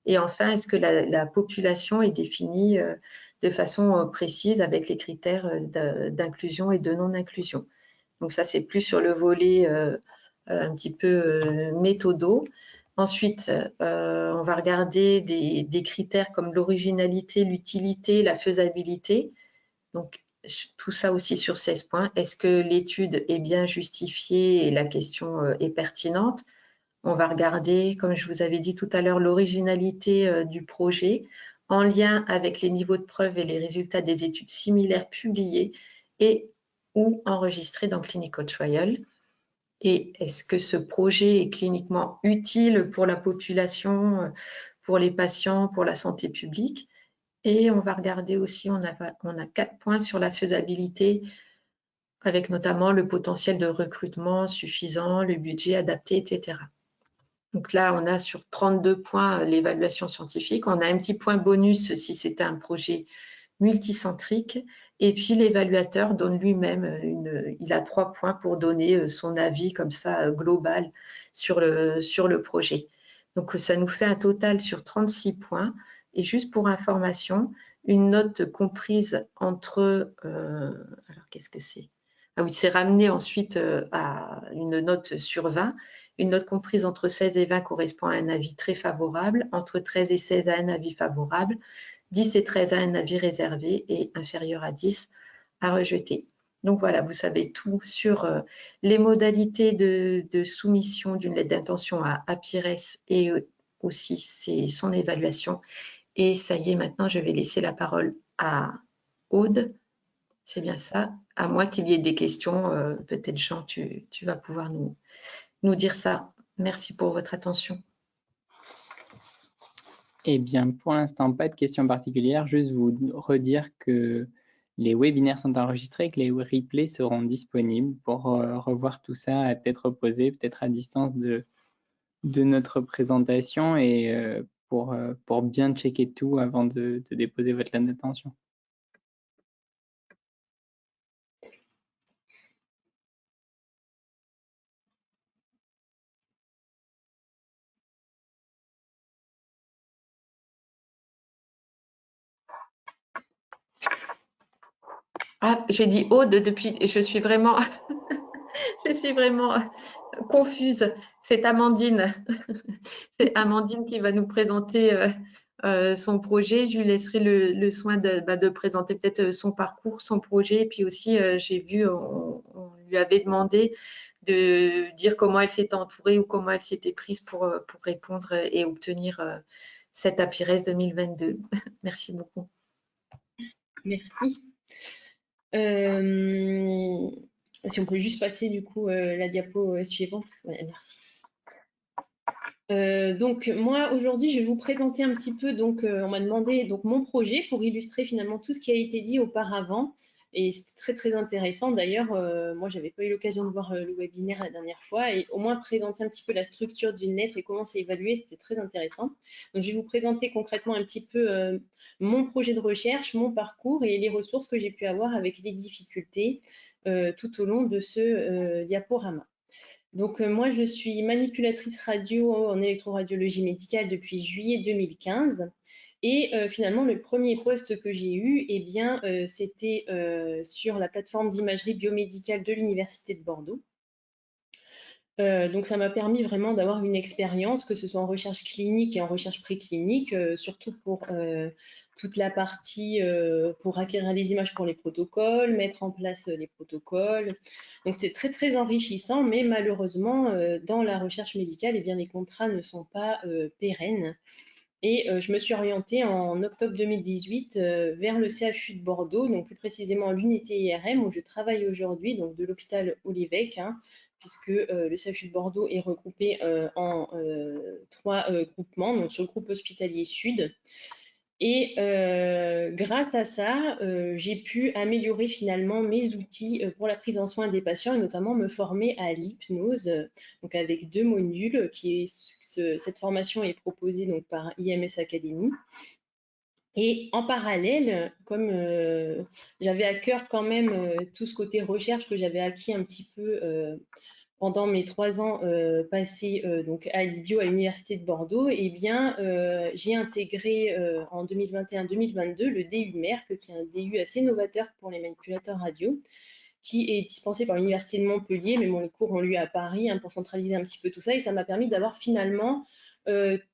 Et enfin, est-ce que la population est définie de façon précise avec les critères d'inclusion et de non-inclusion? Donc ça, c'est plus sur le volet un petit peu méthodo. Ensuite, on va regarder des critères comme l'originalité, l'utilité, la faisabilité. Donc, tout ça aussi sur 16 points. Est-ce que l'étude est bien justifiée et la question est pertinente? On va regarder, comme je vous avais dit tout à l'heure, l'originalité du projet en lien avec les niveaux de preuve et les résultats des études similaires publiées et ou enregistrées dans Clinical Trial. Et est-ce que ce projet est cliniquement utile pour la population, pour les patients, pour la santé publique? Et on va regarder aussi, on a 4 points sur la faisabilité, avec notamment le potentiel de recrutement suffisant, le budget adapté, etc. Donc là, on a sur 32 points l'évaluation scientifique. On a un petit point bonus si c'était un projet multicentrique. Et puis l'évaluateur donne lui-même, il a 3 points pour donner son avis comme ça global sur le projet. Donc ça nous fait un total sur 36 points. Et juste pour information, une note comprise entre... alors qu'est-ce que c'est? Ah oui, c'est ramené ensuite à une note sur 20. Une note comprise entre 16 et 20 correspond à un avis très favorable, entre 13 et 16 à un avis favorable, 10 et 13 à un avis réservé et inférieur à 10 à rejeter. Donc voilà, vous savez tout sur les modalités de soumission d'une lettre d'intention à APIRES et aussi son évaluation. Et ça y est, maintenant, je vais laisser la parole à Aude. C'est bien ça. À moins qu'il y ait des questions, peut-être Jean, tu vas pouvoir nous dire ça. Merci pour votre attention. Eh bien, pour l'instant, pas de questions particulières. Juste vous redire que les webinaires sont enregistrés, que les replays seront disponibles pour revoir tout ça à tête reposée, peut-être à distance de notre présentation et pour bien checker tout avant de déposer votre lettre d'intention. Ah, j'ai dit Aude depuis, je suis vraiment, je suis vraiment confuse. C'est Amandine. C'est Amandine qui va nous présenter son projet. Je lui laisserai le soin de présenter peut-être son parcours, son projet. Puis aussi, j'ai vu, on lui avait demandé de dire comment elle s'était entourée ou comment elle s'était prise pour répondre et obtenir cette APIRES 2022. Merci beaucoup. Merci. Si on peut juste passer du coup la diapo suivante. Ouais, merci. Donc moi aujourd'hui je vais vous présenter un petit peu, donc on m'a demandé donc mon projet pour illustrer finalement tout ce qui a été dit auparavant et c'était très très intéressant. D'ailleurs moi j'avais pas eu l'occasion de voir le webinaire la dernière fois et au moins présenter un petit peu la structure d'une lettre et comment c'est évalué, c'était très intéressant. Donc je vais vous présenter concrètement un petit peu mon projet de recherche, mon parcours et les ressources que j'ai pu avoir avec les difficultés tout au long de ce diaporama. Donc moi, je suis manipulatrice radio en électroradiologie médicale depuis juillet 2015. Et finalement, le premier poste que j'ai eu, eh bien, c'était sur la plateforme d'imagerie biomédicale de l'Université de Bordeaux. Donc, ça m'a permis vraiment d'avoir une expérience, que ce soit en recherche clinique et en recherche préclinique, surtout pour toute la partie pour acquérir les images pour les protocoles, mettre en place les protocoles. Donc, c'est très, très enrichissant, mais malheureusement, dans la recherche médicale, eh bien, les contrats ne sont pas pérennes. Et je me suis orientée en octobre 2018 vers le CHU de Bordeaux, donc plus précisément l'unité IRM où je travaille aujourd'hui, donc de l'hôpital Olivec, hein, puisque le CHU de Bordeaux est regroupé en 3 groupements, donc sur le groupe hospitalier Sud. Et grâce à ça, j'ai pu améliorer finalement mes outils pour la prise en soin des patients et notamment me former à l'hypnose, donc avec 2 modules. Cette formation est proposée donc par IMS Academy. Et en parallèle, comme j'avais à cœur quand même tout ce côté recherche que j'avais acquis un petit peu pendant mes 3 ans passés donc à l'IBIO, à l'Université de Bordeaux, eh bien, j'ai intégré en 2021-2022 le DU MERC, qui est un DU assez novateur pour les manipulateurs radio, qui est dispensé par l'Université de Montpellier, mais bon, les cours ont lieu à Paris pour centraliser un petit peu tout ça, et ça m'a permis d'avoir finalement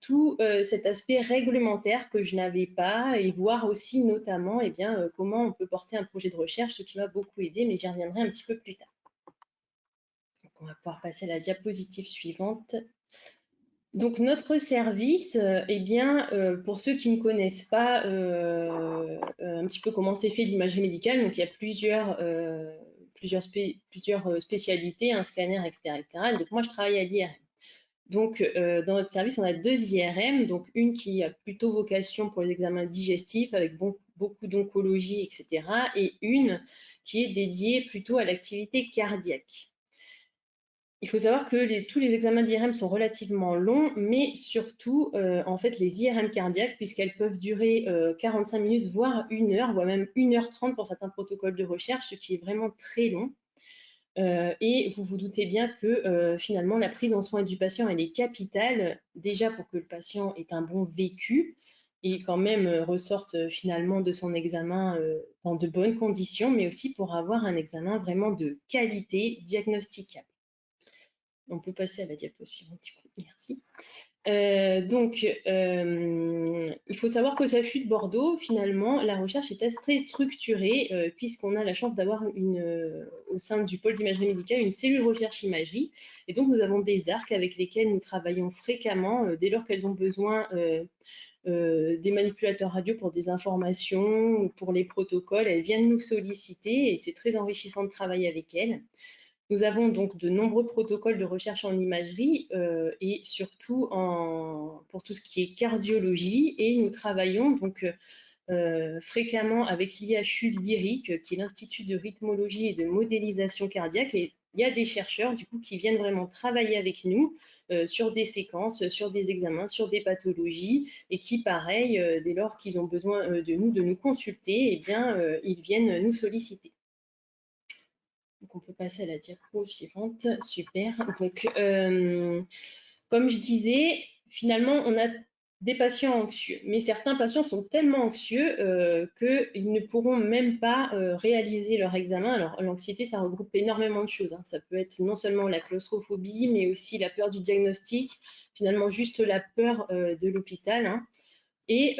tout cet aspect réglementaire que je n'avais pas, et voir aussi notamment eh bien, comment on peut porter un projet de recherche, ce qui m'a beaucoup aidé, mais j'y reviendrai un petit peu plus tard. On va pouvoir passer à la diapositive suivante. Donc notre service, eh bien, pour ceux qui ne connaissent pas un petit peu comment c'est fait l'imagerie médicale, donc il y a plusieurs spécialités, un scanner, etc., etc. Donc moi, je travaille à l'IRM. Donc dans notre service, on a 2 IRM, donc une qui a plutôt vocation pour les examens digestifs avec beaucoup d'oncologie, etc., et une qui est dédiée plutôt à l'activité cardiaque. Il faut savoir que tous les examens d'IRM sont relativement longs, mais surtout, en fait, les IRM cardiaques, puisqu'elles peuvent durer 45 minutes, voire 1 heure, voire même 1h30 pour certains protocoles de recherche, ce qui est vraiment très long. Et vous vous doutez bien que finalement, la prise en soin du patient, elle est capitale, déjà pour que le patient ait un bon vécu et quand même ressorte finalement de son examen dans de bonnes conditions, mais aussi pour avoir un examen vraiment de qualité diagnosticable. On peut passer à la diapo suivante, merci. Donc, il faut savoir qu'au CHU de Bordeaux, finalement, la recherche est assez structurée puisqu'on a la chance d'avoir au sein du pôle d'imagerie médicale une cellule recherche imagerie. Et donc, nous avons des arcs avec lesquels nous travaillons fréquemment dès lors qu'elles ont besoin des manipulateurs radio pour des informations ou pour les protocoles. Elles viennent nous solliciter et c'est très enrichissant de travailler avec elles. Nous avons donc de nombreux protocoles de recherche en imagerie et surtout pour tout ce qui est cardiologie, et nous travaillons donc fréquemment avec l'IHU Lyrique, qui est l'Institut de rythmologie et de modélisation cardiaque, et il y a des chercheurs du coup qui viennent vraiment travailler avec nous sur des séquences, sur des examens, sur des pathologies, et qui pareil, dès lors qu'ils ont besoin de nous consulter, eh bien ils viennent nous solliciter. Donc, on peut passer à la diapo suivante. Super. Donc, comme je disais, finalement, on a des patients anxieux, mais certains patients sont tellement anxieux qu'ils ne pourront même pas réaliser leur examen. Alors, l'anxiété, ça regroupe énormément de choses, hein. Ça peut être non seulement la claustrophobie, mais aussi la peur du diagnostic, finalement juste la peur de l'hôpital, hein. Et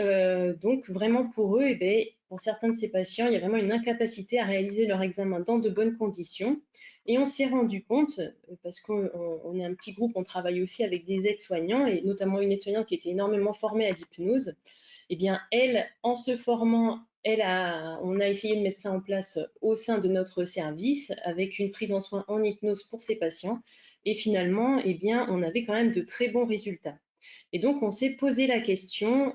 donc, vraiment pour eux, eh bien, pour certains de ces patients, il y a vraiment une incapacité à réaliser leur examen dans de bonnes conditions. Et on s'est rendu compte, parce qu'on est un petit groupe, on travaille aussi avec des aides-soignants, et notamment une aide-soignante qui était énormément formée à l'hypnose. Eh bien, elle, en se formant, on a essayé de mettre ça en place au sein de notre service, avec une prise en soin en hypnose pour ces patients. Et finalement, eh bien, on avait quand même de très bons résultats. Et donc, on s'est posé la question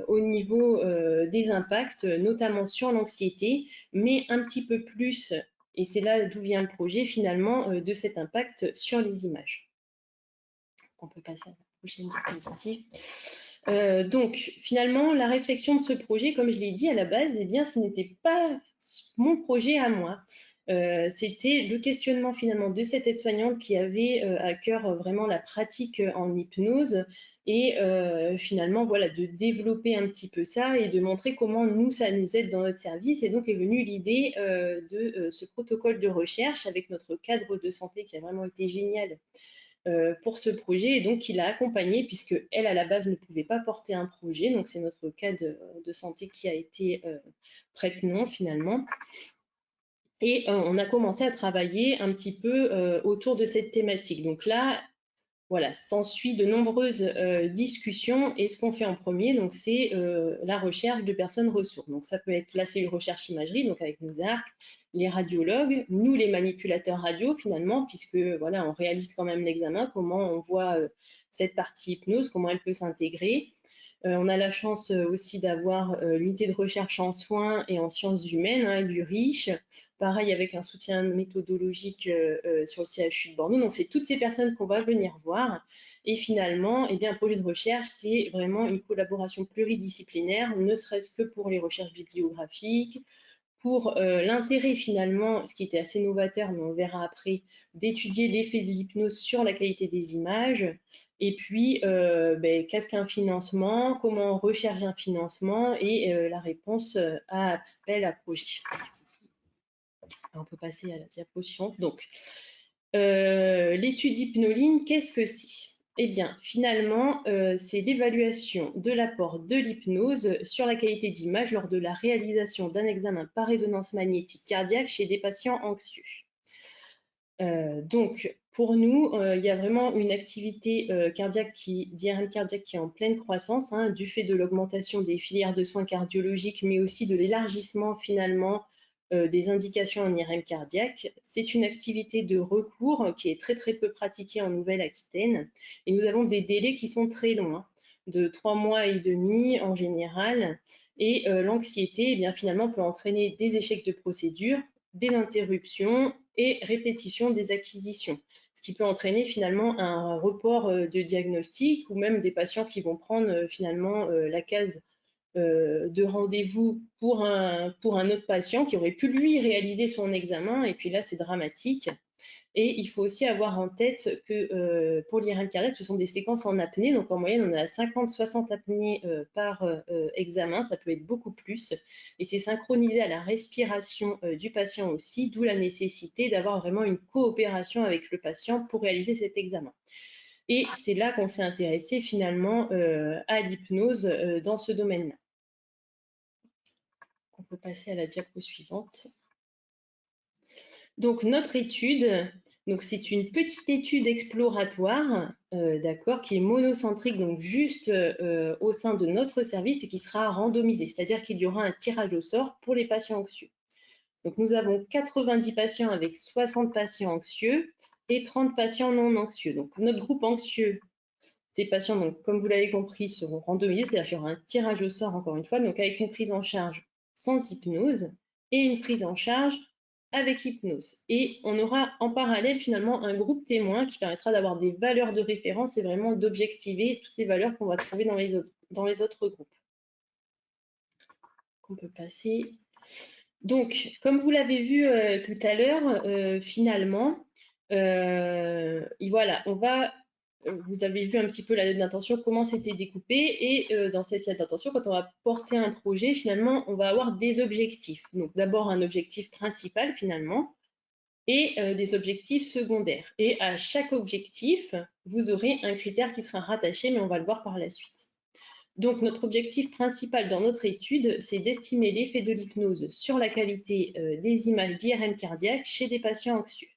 au niveau des impacts, notamment sur l'anxiété, mais un petit peu plus, et c'est là d'où vient le projet finalement, de cet impact sur les images. On peut passer à la prochaine diapositive. Donc, finalement, la réflexion de ce projet, comme je l'ai dit à la base, eh bien, ce n'était pas mon projet à moi. c'était le questionnement finalement de cette aide-soignante qui avait à cœur vraiment la pratique en hypnose et finalement voilà, de développer un petit peu ça et de montrer comment nous, ça nous aide dans notre service. Et donc est venue l'idée de ce protocole de recherche avec notre cadre de santé qui a vraiment été génial pour ce projet et donc qui l'a accompagné puisque elle à la base ne pouvait pas porter un projet. Donc c'est notre cadre de santé qui a été prête-nom finalement. Et on a commencé à travailler un petit peu autour de cette thématique. Donc là, voilà, s'ensuit de nombreuses discussions. Et ce qu'on fait en premier, donc c'est la recherche de personnes ressources. Donc ça peut être la cellule recherche imagerie, donc avec nos arcs, les radiologues, nous les manipulateurs radio finalement, puisque voilà, on réalise quand même l'examen, comment on voit cette partie hypnose, comment elle peut s'intégrer. On a la chance aussi d'avoir l'unité de recherche en soins et en sciences humaines, hein, l'URICH, pareil avec un soutien méthodologique sur le CHU de Bordeaux. Donc, c'est toutes ces personnes qu'on va venir voir. Et finalement, eh bien, un projet de recherche, c'est vraiment une collaboration pluridisciplinaire, ne serait-ce que pour les recherches bibliographiques, pour l'intérêt finalement, ce qui était assez novateur, mais on verra après, d'étudier l'effet de l'hypnose sur la qualité des images. Et puis, qu'est-ce qu'un financement, comment on recherche un financement et la réponse à appel à projet. On peut passer à la diapo suivante. Donc, l'étude Hypnoline, qu'est-ce que c'est? Eh bien, finalement, c'est l'évaluation de l'apport de l'hypnose sur la qualité d'image lors de la réalisation d'un examen par résonance magnétique cardiaque chez des patients anxieux. Donc, pour nous, il y a vraiment une activité cardiaque d'IRM cardiaque qui est en pleine croissance, hein, du fait de l'augmentation des filières de soins cardiologiques, mais aussi de l'élargissement finalement des indications en IRM cardiaque. C'est une activité de recours qui est très très peu pratiquée en Nouvelle-Aquitaine et nous avons des délais qui sont très longs, hein, de 3 mois et demi en général. Et l'anxiété, eh bien, finalement, peut entraîner des échecs de procédure, des interruptions et répétition des acquisitions, ce qui peut entraîner finalement un report de diagnostic ou même des patients qui vont prendre finalement la case de rendez-vous pour un autre patient qui aurait pu lui réaliser son examen et puis là c'est dramatique. Et il faut aussi avoir en tête que pour l'IRM cardiaque, ce sont des séquences en apnée. Donc, en moyenne, on a 50-60 apnées par examen. Ça peut être beaucoup plus. Et c'est synchronisé à la respiration du patient aussi, d'où la nécessité d'avoir vraiment une coopération avec le patient pour réaliser cet examen. Et c'est là qu'on s'est intéressé finalement à l'hypnose dans ce domaine-là. On peut passer à la diapo suivante. Donc, notre étude, donc c'est une petite étude exploratoire, d'accord, qui est monocentrique, donc juste au sein de notre service et qui sera randomisée, c'est-à-dire qu'il y aura un tirage au sort pour les patients anxieux. Donc, nous avons 90 patients avec 60 patients anxieux et 30 patients non anxieux. Donc, notre groupe anxieux, ces patients, donc, comme vous l'avez compris, seront randomisés, c'est-à-dire qu'il y aura un tirage au sort, encore une fois, donc avec une prise en charge sans hypnose et une prise en charge avec hypnose. Et on aura en parallèle finalement un groupe témoin qui permettra d'avoir des valeurs de référence et vraiment d'objectiver toutes les valeurs qu'on va trouver dans les autres groupes. On peut passer. Donc, comme vous l'avez vu tout à l'heure, finalement, voilà, vous avez vu un petit peu la lettre d'intention, comment c'était découpé. Et dans cette lettre d'intention, quand on va porter un projet, finalement, on va avoir des objectifs. Donc, d'abord, un objectif principal, finalement, et des objectifs secondaires. Et à chaque objectif, vous aurez un critère qui sera rattaché, mais on va le voir par la suite. Donc, notre objectif principal dans notre étude, c'est d'estimer l'effet de l'hypnose sur la qualité des images d'IRM cardiaque chez des patients anxieux.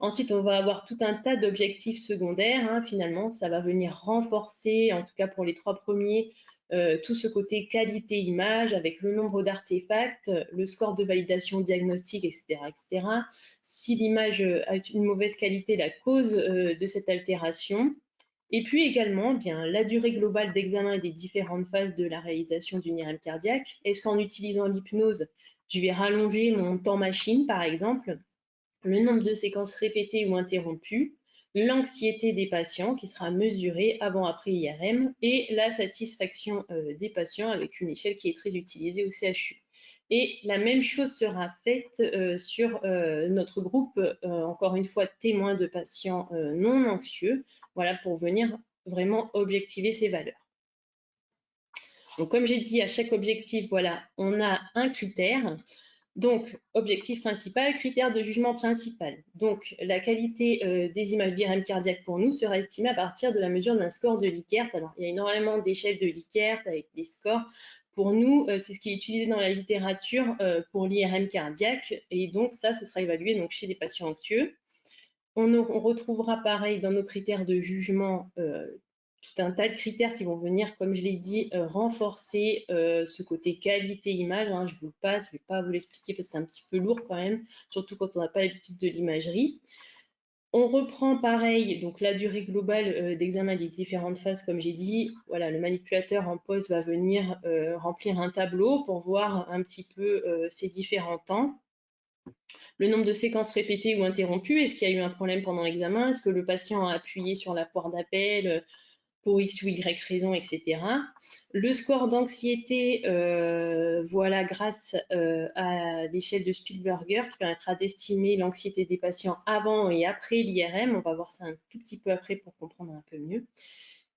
Ensuite, on va avoir tout un tas d'objectifs secondaires. Hein. Finalement, ça va venir renforcer, en tout cas pour les 3 premiers, tout ce côté qualité-image avec le nombre d'artefacts, le score de validation diagnostique, etc. etc. Si l'image a une mauvaise qualité, la cause de cette altération. Et puis également, bien, la durée globale d'examen et des différentes phases de la réalisation d'une IRM cardiaque. Est-ce qu'en utilisant l'hypnose, je vais rallonger mon temps machine, par exemple, le nombre de séquences répétées ou interrompues, l'anxiété des patients qui sera mesurée avant-après IRM et la satisfaction des patients avec une échelle qui est très utilisée au CHU. Et la même chose sera faite sur notre groupe, encore une fois, témoins de patients non anxieux, voilà, pour venir vraiment objectiver ces valeurs. Donc, comme j'ai dit, à chaque objectif, voilà, on a un critère. Donc, objectif principal, critère de jugement principal. Donc, la qualité des images d'IRM cardiaque pour nous sera estimée à partir de la mesure d'un score de Likert. Alors, il y a énormément d'échelles de Likert avec des scores. Pour nous, c'est ce qui est utilisé dans la littérature pour l'IRM cardiaque. Et donc, ça, ce sera évalué donc, chez des patients anxieux. On retrouvera pareil dans nos critères de jugement tout un tas de critères qui vont venir, comme je l'ai dit, renforcer ce côté qualité-image. Hein, je vous le passe, je ne vais pas vous l'expliquer parce que c'est un petit peu lourd quand même, surtout quand on n'a pas l'habitude de l'imagerie. On reprend pareil, donc la durée globale d'examen des différentes phases, comme j'ai dit. Voilà, le manipulateur en poste va venir remplir un tableau pour voir un petit peu ces différents temps. Le nombre de séquences répétées ou interrompues, est-ce qu'il y a eu un problème pendant l'examen? Est-ce que le patient a appuyé sur la poire d'appel pour X ou Y raison, etc. Le score d'anxiété, voilà, grâce à l'échelle de Spielberger qui permettra d'estimer l'anxiété des patients avant et après l'IRM. On va voir ça un tout petit peu après pour comprendre un peu mieux.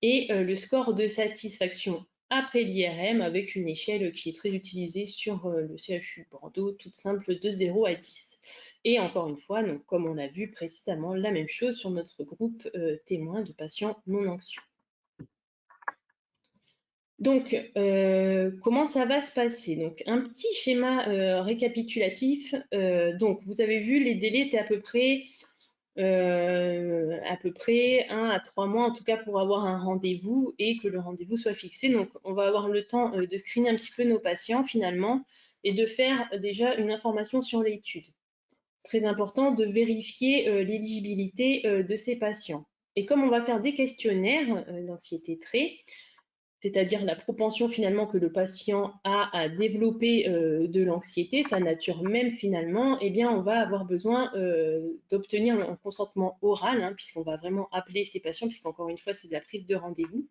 Et le score de satisfaction après l'IRM avec une échelle qui est très utilisée sur le CHU de Bordeaux, toute simple de 0 à 10. Et encore une fois, donc, comme on l'a vu précédemment, la même chose sur notre groupe témoin de patients non anxieux. Donc, comment ça va se passer? Donc, un petit schéma récapitulatif. Donc, vous avez vu, les délais, c'est à peu près 1 à 3 mois, en tout cas, pour avoir un rendez-vous et que le rendez-vous soit fixé. Donc, on va avoir le temps de screener un petit peu nos patients, finalement, et de faire déjà une information sur l'étude. Très important de vérifier l'éligibilité de ces patients. Et comme on va faire des questionnaires d'anxiété trait, c'est-à-dire la propension finalement que le patient a à développer de l'anxiété, sa nature même finalement, eh bien on va avoir besoin d'obtenir un consentement oral, hein, puisqu'on va vraiment appeler ces patients, puisqu'encore une fois c'est de la prise de rendez-vous.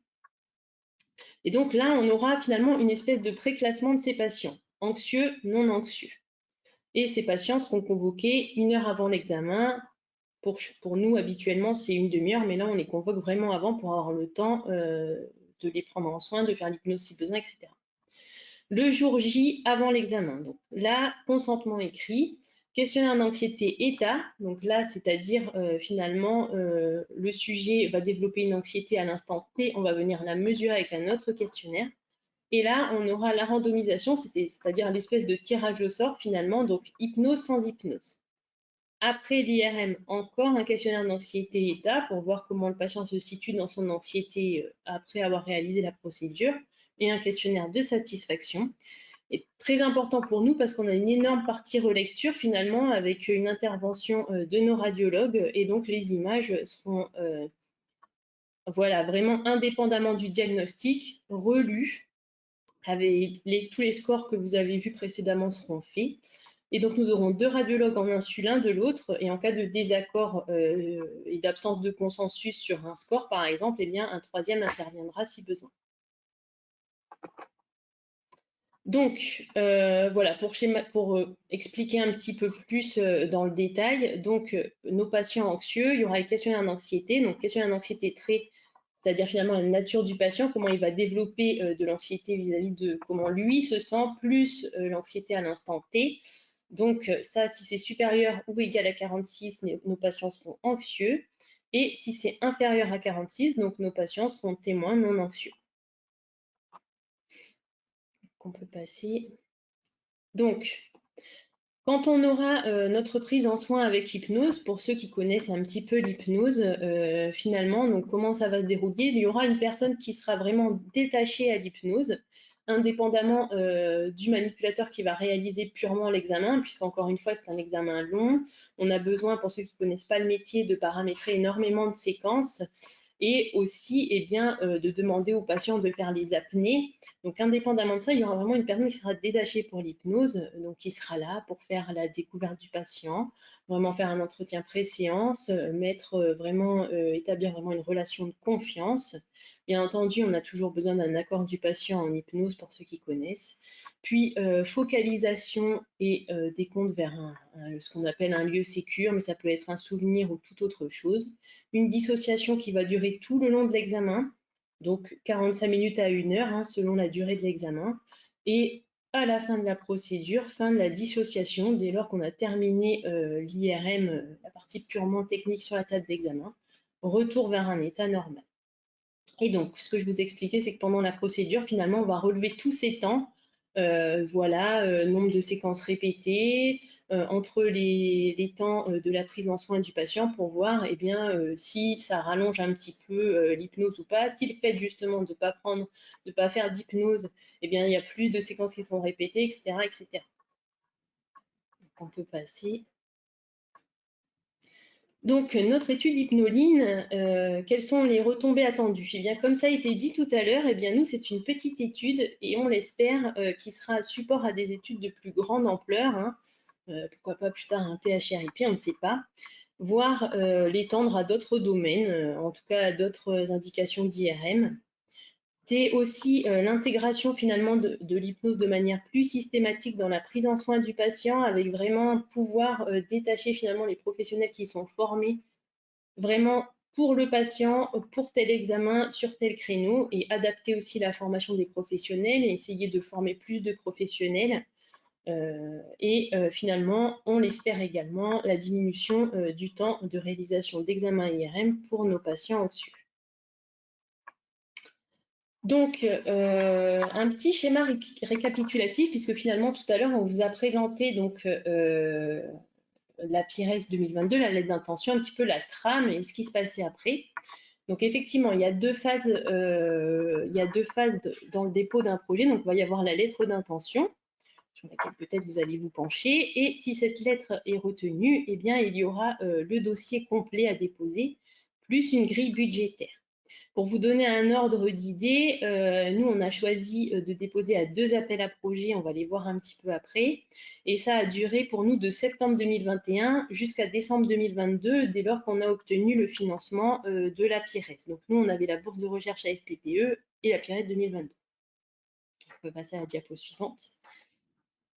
Et donc là on aura finalement une espèce de préclassement de ces patients, anxieux, non anxieux. Et ces patients seront convoqués 1 heure avant l'examen. Pour nous habituellement c'est 1 demi-heure, mais là on les convoque vraiment avant pour avoir le temps de les prendre en soin, de faire l'hypnose si besoin, etc. Le jour J, avant l'examen, donc là, consentement écrit, questionnaire d'anxiété état, donc là, c'est-à-dire finalement, le sujet va développer une anxiété à l'instant T, on va venir la mesurer avec un autre questionnaire. Et là, on aura la randomisation, c'est-à-dire l'espèce de tirage au sort finalement, donc hypnose sans hypnose. Après l'IRM, encore un questionnaire d'anxiété état pour voir comment le patient se situe dans son anxiété après avoir réalisé la procédure, et un questionnaire de satisfaction. Et très important pour nous parce qu'on a une énorme partie relecture finalement avec une intervention de nos radiologues, et donc les images seront voilà, vraiment indépendamment du diagnostic, relues, avec tous les scores que vous avez vus précédemment seront faits. Et donc, nous aurons 2 radiologues en insu l'un de l'autre, et en cas de désaccord et d'absence de consensus sur un score, par exemple, eh bien, un troisième interviendra si besoin. Donc, voilà, pour expliquer un petit peu plus dans le détail, donc, nos patients anxieux, il y aura le questionnaire d'anxiété, donc questionnaire d'anxiété trait, c'est-à-dire finalement la nature du patient, comment il va développer de l'anxiété vis-à-vis de comment lui se sent, plus l'anxiété à l'instant T. Donc ça, si c'est supérieur ou égal à 46, nos patients seront anxieux. Et si c'est inférieur à 46, donc nos patients seront témoins non anxieux. On peut passer. Donc, quand on aura notre prise en soin avec hypnose, pour ceux qui connaissent un petit peu l'hypnose, finalement, donc comment ça va se dérouler, il y aura une personne qui sera vraiment détachée à l'hypnose, indépendamment du manipulateur qui va réaliser purement l'examen, puisqu'encore une fois, c'est un examen long. On a besoin, pour ceux qui ne connaissent pas le métier, de paramétrer énormément de séquences, et aussi eh bien, de demander aux patients de faire les apnées. Donc, indépendamment de ça, il y aura vraiment une personne qui sera détachée pour l'hypnose, donc qui sera là pour faire la découverte du patient, vraiment faire un entretien pré-séance, établir vraiment une relation de confiance. Bien entendu, on a toujours besoin d'un accord du patient en hypnose pour ceux qui connaissent. puis focalisation et décompte vers ce qu'on appelle un lieu sécure, mais ça peut être un souvenir ou toute autre chose. Une dissociation qui va durer tout le long de l'examen, donc 45 minutes à 1 heure, hein, selon la durée de l'examen. Et à la fin de la procédure, fin de la dissociation, dès lors qu'on a terminé l'IRM, la partie purement technique sur la table d'examen, retour vers un état normal. Et donc, ce que je vous expliquais, c'est que pendant la procédure, finalement, on va relever tous ces temps. Voilà, nombre de séquences répétées, entre les temps de la prise en soin du patient pour voir eh bien, si ça rallonge un petit peu l'hypnose ou pas. Si le fait justement de ne pas faire d'hypnose, eh bien, il y a plus de séquences qui sont répétées, etc. etc. Donc, on peut passer. Donc, notre étude Hypnoline, quelles sont les retombées attendues? Eh bien, comme ça a été dit tout à l'heure, eh bien, nous, c'est une petite étude et on l'espère qui sera support à des études de plus grande ampleur, hein, pourquoi pas plus tard un PHRIP, on ne sait pas, voire l'étendre à d'autres domaines, en tout cas à d'autres indications d'IRM. C'est aussi l'intégration finalement de l'hypnose de manière plus systématique dans la prise en soin du patient, avec vraiment pouvoir détacher finalement les professionnels qui sont formés vraiment pour le patient, pour tel examen, sur tel créneau, et adapter aussi la formation des professionnels et essayer de former plus de professionnels. Finalement, on l'espère également, la diminution du temps de réalisation d'examen IRM pour nos patients anxieux. Donc, un petit schéma récapitulatif, puisque finalement, tout à l'heure, on vous a présenté donc, la PIRES 2022, la lettre d'intention, un petit peu la trame et ce qui se passait après. Donc, effectivement, il y a deux phases, dans le dépôt d'un projet. Donc, il va y avoir la lettre d'intention, sur laquelle peut-être vous allez vous pencher. Et si cette lettre est retenue, eh bien, il y aura le dossier complet à déposer, plus une grille budgétaire. Pour vous donner un ordre d'idée, nous, on a choisi de déposer à 2 appels à projets, on va les voir un petit peu après. Et ça a duré pour nous de septembre 2021 jusqu'à décembre 2022, dès lors qu'on a obtenu le financement de la PIRES. Donc nous, on avait la bourse de recherche à FPPE et la PIRES 2022. On peut passer à la diapo suivante.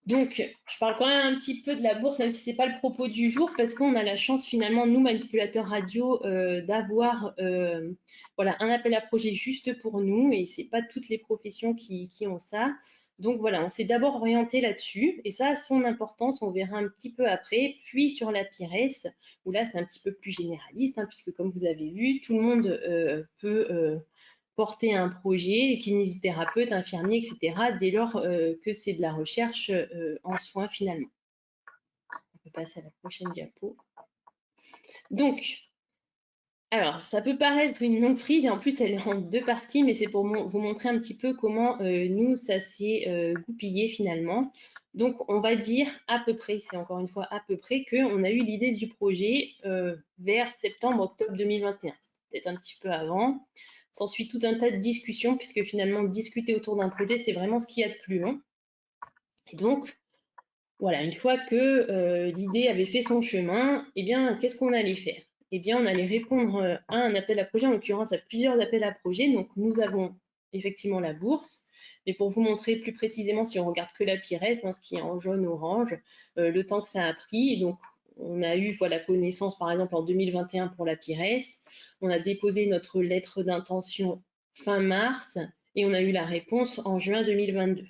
Donc, je parle quand même un petit peu de la bourse, même si ce n'est pas le propos du jour, parce qu'on a la chance finalement, nous, manipulateurs radio, d'avoir voilà, un appel à projet juste pour nous, et ce n'est pas toutes les professions qui ont ça. Donc voilà, on s'est d'abord orienté là-dessus, et ça a son importance, on verra un petit peu après, puis sur la PIRES, où là c'est un petit peu plus généraliste, hein, puisque comme vous avez vu, tout le monde peut porter un projet, kinésithérapeute, infirmier, etc., dès lors que c'est de la recherche en soins finalement. On peut passer à la prochaine diapo. Donc, alors, ça peut paraître une longue frise, et en plus, elle est en 2 parties, mais c'est pour vous montrer un petit peu comment nous, ça s'est goupillé finalement. Donc, on va dire à peu près, c'est encore une fois à peu près, qu'on a eu l'idée du projet vers septembre-octobre 2021. Peut-être un petit peu avant. S'ensuit tout un tas de discussions, puisque finalement, discuter autour d'un projet, c'est vraiment ce qu'il y a de plus long. Et donc, voilà, une fois que l'idée avait fait son chemin, eh bien, qu'est-ce qu'on allait faire? Eh bien, on allait répondre à un appel à projet, en l'occurrence à plusieurs appels à projet. Donc, nous avons effectivement la bourse, mais pour vous montrer plus précisément, si on regarde que la PIRES, hein, ce qui est en jaune-orange, le temps que ça a pris. Et donc, on a eu voilà, connaissance, par exemple, en 2021 pour la PIRES. On a déposé notre lettre d'intention fin mars et on a eu la réponse en juin 2022.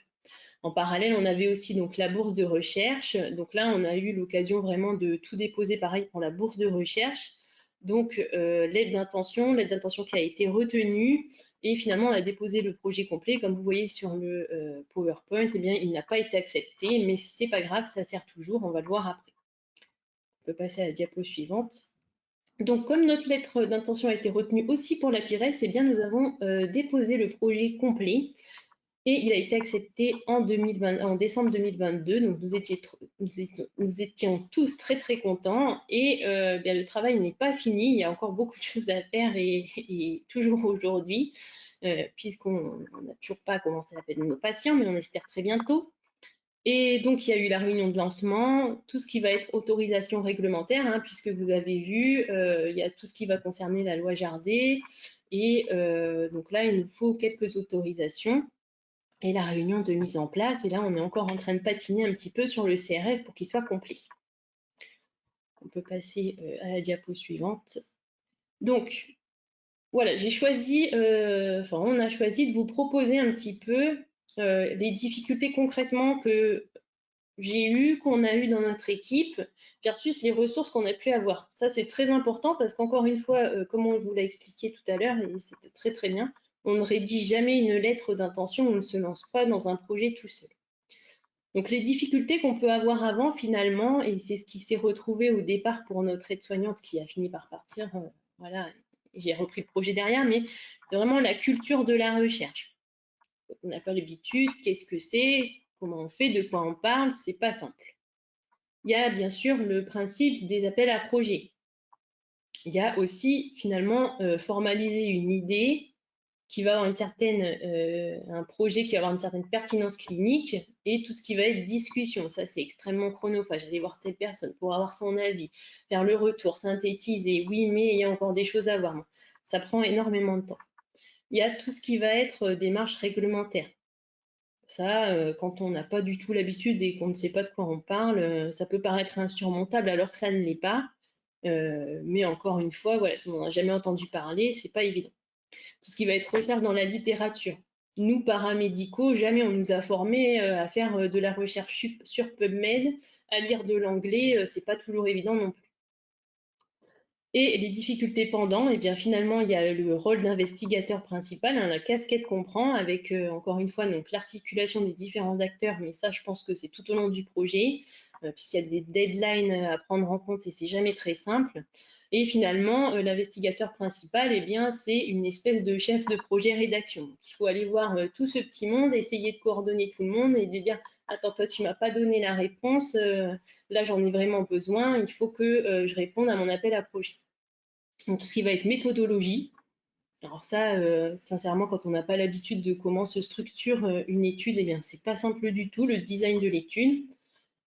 En parallèle, on avait aussi donc la bourse de recherche. Donc là, on a eu l'occasion vraiment de tout déposer pareil pour la bourse de recherche. Donc, l'aide d'intention qui a été retenue. Et finalement, on a déposé le projet complet. Comme vous voyez sur le PowerPoint, eh bien, il n'a pas été accepté, mais c'est pas grave, ça sert toujours. On va le voir après. On peut passer à la diapo suivante. Donc, comme notre lettre d'intention a été retenue aussi pour la PIRES, eh bien, nous avons déposé le projet complet. Et il a été accepté en décembre 2022. Donc, nous étions tous très, très contents. Et bien, le travail n'est pas fini. Il y a encore beaucoup de choses à faire et toujours aujourd'hui, puisqu'on n'a toujours pas commencé l'appel de nos patients, mais on espère très bientôt. Et donc, il y a eu la réunion de lancement, tout ce qui va être autorisation réglementaire, hein, puisque vous avez vu, il y a tout ce qui va concerner la loi Jardé. Et donc là, il nous faut quelques autorisations. et la réunion de mise en place. Et là, on est encore en train de patiner un petit peu sur le CRF pour qu'il soit complet. On peut passer à la diapo suivante. Donc, voilà, j'ai choisi, on a choisi de vous proposer un petit peu les difficultés concrètement que j'ai eues, qu'on a eues dans notre équipe, versus les ressources qu'on a pu avoir. Ça, c'est très important parce qu'encore une fois, comme on vous l'a expliqué tout à l'heure, et c'était très très bien, on ne rédige jamais une lettre d'intention, on ne se lance pas dans un projet tout seul. Donc les difficultés qu'on peut avoir avant finalement, et c'est ce qui s'est retrouvé au départ pour notre aide-soignante qui a fini par partir, voilà, j'ai repris le projet derrière, mais c'est vraiment la culture de la recherche. On n'a pas l'habitude, qu'est-ce que c'est, comment on fait, de quoi on parle, c'est pas simple. Il y a bien sûr le principe des appels à projets. Il y a aussi finalement formaliser une idée qui va avoir un projet qui va avoir une certaine pertinence clinique et tout ce qui va être discussion. Ça, c'est extrêmement chronophage. Aller voir telle personne pour avoir son avis, faire le retour, synthétiser. Oui, mais il y a encore des choses à voir. Ça prend énormément de temps. Il y a tout ce qui va être démarche réglementaire. Ça, quand on n'a pas du tout l'habitude et qu'on ne sait pas de quoi on parle, ça peut paraître insurmontable alors que ça ne l'est pas. Mais encore une fois, voilà, si on n'en a jamais entendu parler, c'est pas évident. Tout ce qui va être recherche dans la littérature. Nous, paramédicaux, jamais on nous a formés à faire de la recherche sur PubMed, à lire de l'anglais, c'est pas toujours évident non plus. Et les difficultés pendant, et bien finalement, il y a le rôle d'investigateur principal, hein, la casquette qu'on prend avec, encore une fois, donc l'articulation des différents acteurs, mais ça, je pense que c'est tout au long du projet, puisqu'il y a des deadlines à prendre en compte et c'est jamais très simple. Et finalement, l'investigateur principal, eh bien, c'est une espèce de chef de projet rédaction. Donc, il faut aller voir tout ce petit monde, essayer de coordonner tout le monde et de dire attends, toi, tu m'as pas donné la réponse, là, j'en ai vraiment besoin, il faut que je réponde à mon appel à projet. Donc, tout ce qui va être méthodologie. Alors ça, sincèrement, quand on n'a pas l'habitude de comment se structure une étude, eh bien, c'est pas simple du tout, le design de l'étude.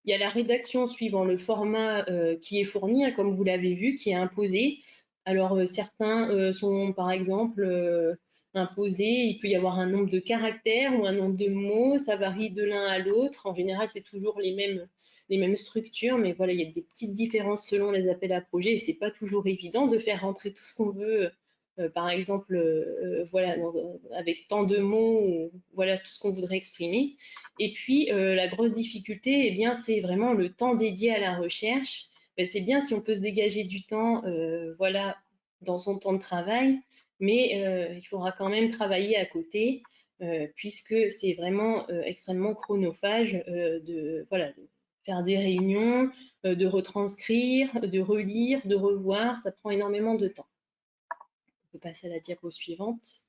Il y a la rédaction suivant le format qui est fourni, hein, comme vous l'avez vu, qui est imposé. Alors, certains sont, par exemple, imposés. Il peut y avoir un nombre de caractères ou un nombre de mots. Ça varie de l'un à l'autre. En général, c'est toujours les mêmes structures, mais voilà, il y a des petites différences selon les appels à projets et c'est pas toujours évident de faire rentrer tout ce qu'on veut, par exemple, voilà, avec tant de mots, ou, voilà, tout ce qu'on voudrait exprimer. Et puis, la grosse difficulté, eh bien, c'est vraiment le temps dédié à la recherche. Ben, c'est bien si on peut se dégager du temps, voilà, dans son temps de travail, mais il faudra quand même travailler à côté, puisque c'est vraiment extrêmement chronophage de, voilà, de faire des réunions, de retranscrire, de relire, de revoir, ça prend énormément de temps. On peut passer à la diapo suivante.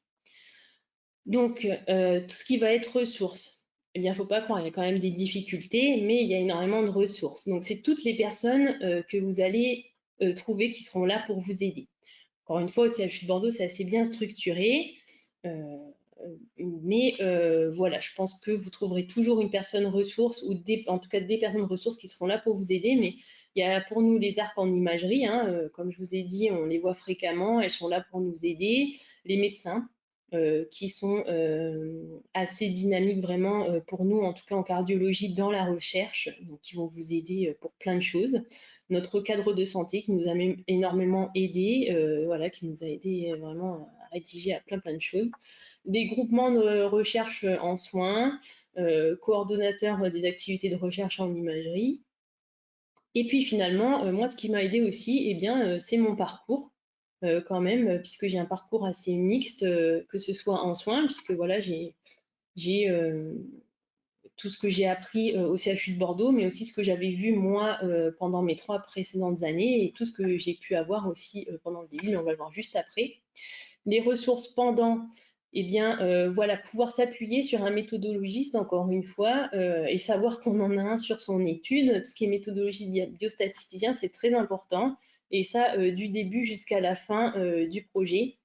Donc, tout ce qui va être ressources, eh bien, il ne faut pas croire, il y a quand même des difficultés, mais il y a énormément de ressources. Donc, c'est toutes les personnes que vous allez trouver qui seront là pour vous aider. Encore une fois, au CHU de Bordeaux, c'est assez bien structuré. Mais voilà, je pense que vous trouverez toujours une personne ressource ou en tout cas des personnes ressources qui seront là pour vous aider. Mais il y a pour nous les arcs en imagerie, hein, comme je vous ai dit, on les voit fréquemment, elles sont là pour nous aider. Les médecins qui sont assez dynamiques vraiment pour nous, en tout cas en cardiologie, dans la recherche, donc qui vont vous aider pour plein de choses. Notre cadre de santé qui nous a même énormément aidé, voilà, qui nous a aidé vraiment à rédiger à plein de choses. Des groupements de recherche en soins, coordonnateurs des activités de recherche en imagerie. Et puis finalement, moi, ce qui m'a aidé aussi, eh bien, c'est mon parcours. Quand même, puisque j'ai un parcours assez mixte, que ce soit en soins, puisque voilà, j'ai tout ce que j'ai appris au CHU de Bordeaux, mais aussi ce que j'avais vu moi pendant mes 3 précédentes années et tout ce que j'ai pu avoir aussi pendant le début, mais on va le voir juste après. Les ressources pendant, eh bien, voilà, pouvoir s'appuyer sur un méthodologiste, encore une fois, et savoir qu'on en a un sur son étude. Tout ce qui est méthodologie biostatisticien, c'est très important. Et ça, du début jusqu'à la fin du projet.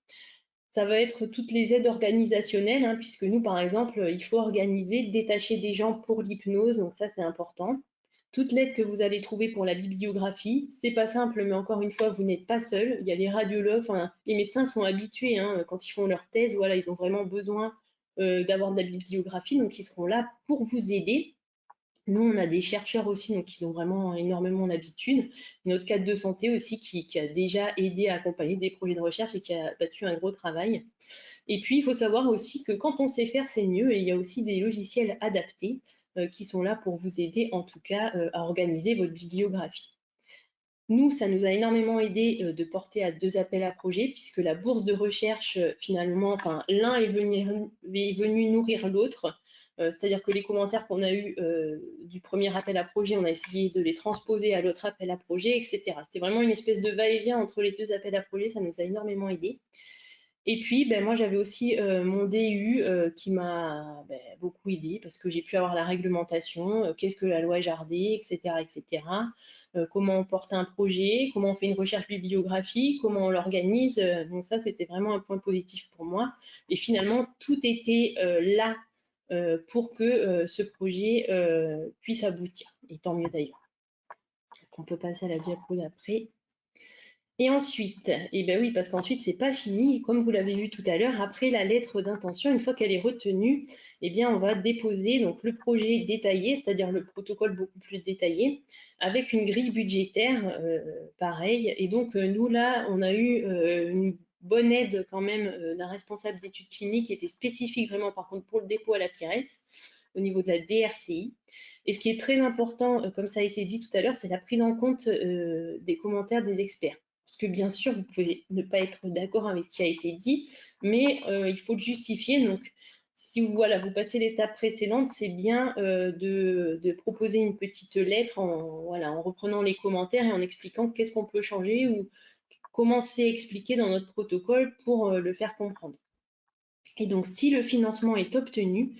Ça va être toutes les aides organisationnelles, hein, puisque nous, par exemple, il faut organiser, détacher des gens pour l'hypnose, donc ça, c'est important. Toute l'aide que vous allez trouver pour la bibliographie, c'est pas simple, mais encore une fois, vous n'êtes pas seul. Il y a les radiologues, enfin, les médecins sont habitués, hein, quand ils font leur thèse, voilà, ils ont vraiment besoin d'avoir de la bibliographie, donc ils seront là pour vous aider. Nous, on a des chercheurs aussi, donc ils ont vraiment énormément l'habitude. Notre cadre de santé aussi qui a déjà aidé à accompagner des projets de recherche et qui a battu un gros travail. Et puis, il faut savoir aussi que quand on sait faire, c'est mieux. Et il y a aussi des logiciels adaptés qui sont là pour vous aider, en tout cas, à organiser votre bibliographie. Nous, ça nous a énormément aidé de porter à 2 appels à projets, puisque la bourse de recherche, finalement, enfin, l'un est venu nourrir l'autre. C'est-à-dire que les commentaires qu'on a eus du premier appel à projet, on a essayé de les transposer à l'autre appel à projet, etc. C'était vraiment une espèce de va-et-vient entre les 2 appels à projet, ça nous a énormément aidé. Et puis, moi, j'avais aussi mon DU qui m'a beaucoup aidé parce que j'ai pu avoir la réglementation, qu'est-ce que la loi Jardé, etc., etc. Comment on porte un projet, comment on fait une recherche bibliographique, comment on l'organise. Donc ça, c'était vraiment un point positif pour moi. Et finalement, tout était là pour que ce projet puisse aboutir. Et tant mieux d'ailleurs. On peut passer à la diapo d'après. Et ensuite, oui, parce qu'ensuite, c'est pas fini. Comme vous l'avez vu tout à l'heure, après la lettre d'intention, une fois qu'elle est retenue, on va déposer donc le projet détaillé, c'est-à-dire le protocole beaucoup plus détaillé, avec une grille budgétaire, pareil. Et donc, nous, là, on a eu une bonne aide quand même d'un responsable d'études cliniques qui était spécifique vraiment, par contre, pour le dépôt à la PIRES, au niveau de la DRCI. Et ce qui est très important, comme ça a été dit tout à l'heure, c'est la prise en compte des commentaires des experts. Parce que bien sûr, vous pouvez ne pas être d'accord avec ce qui a été dit, mais il faut le justifier. Donc, si vous passez l'étape précédente, c'est bien de proposer une petite lettre en reprenant les commentaires et en expliquant qu'est-ce qu'on peut changer ou comment c'est expliqué dans notre protocole pour le faire comprendre. Et donc, si le financement est obtenu,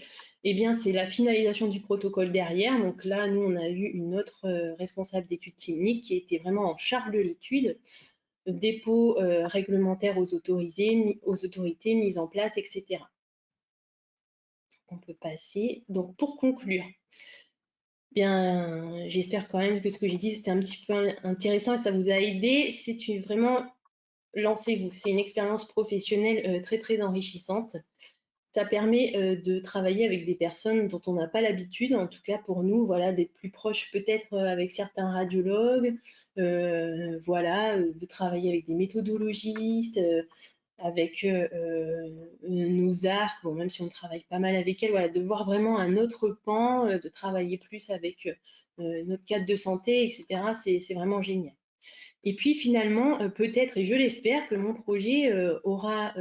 c'est la finalisation du protocole derrière. Donc là, nous, on a eu une autre responsable d'études cliniques qui était vraiment en charge de l'étude, dépôt réglementaire aux autorités, mise en place, etc. On peut passer. Donc, pour conclure, j'espère quand même que ce que j'ai dit, c'était un petit peu intéressant et ça vous a aidé. C'est vraiment, lancez-vous. C'est une expérience professionnelle très, très enrichissante. Ça permet de travailler avec des personnes dont on n'a pas l'habitude, en tout cas pour nous, d'être plus proche peut-être avec certains radiologues, de travailler avec des méthodologistes, avec nos arcs, même si on travaille pas mal avec elles, de voir vraiment un autre pan, de travailler plus avec notre cadre de santé, etc. C'est vraiment génial. Et puis finalement, peut-être, et je l'espère, que mon projet aura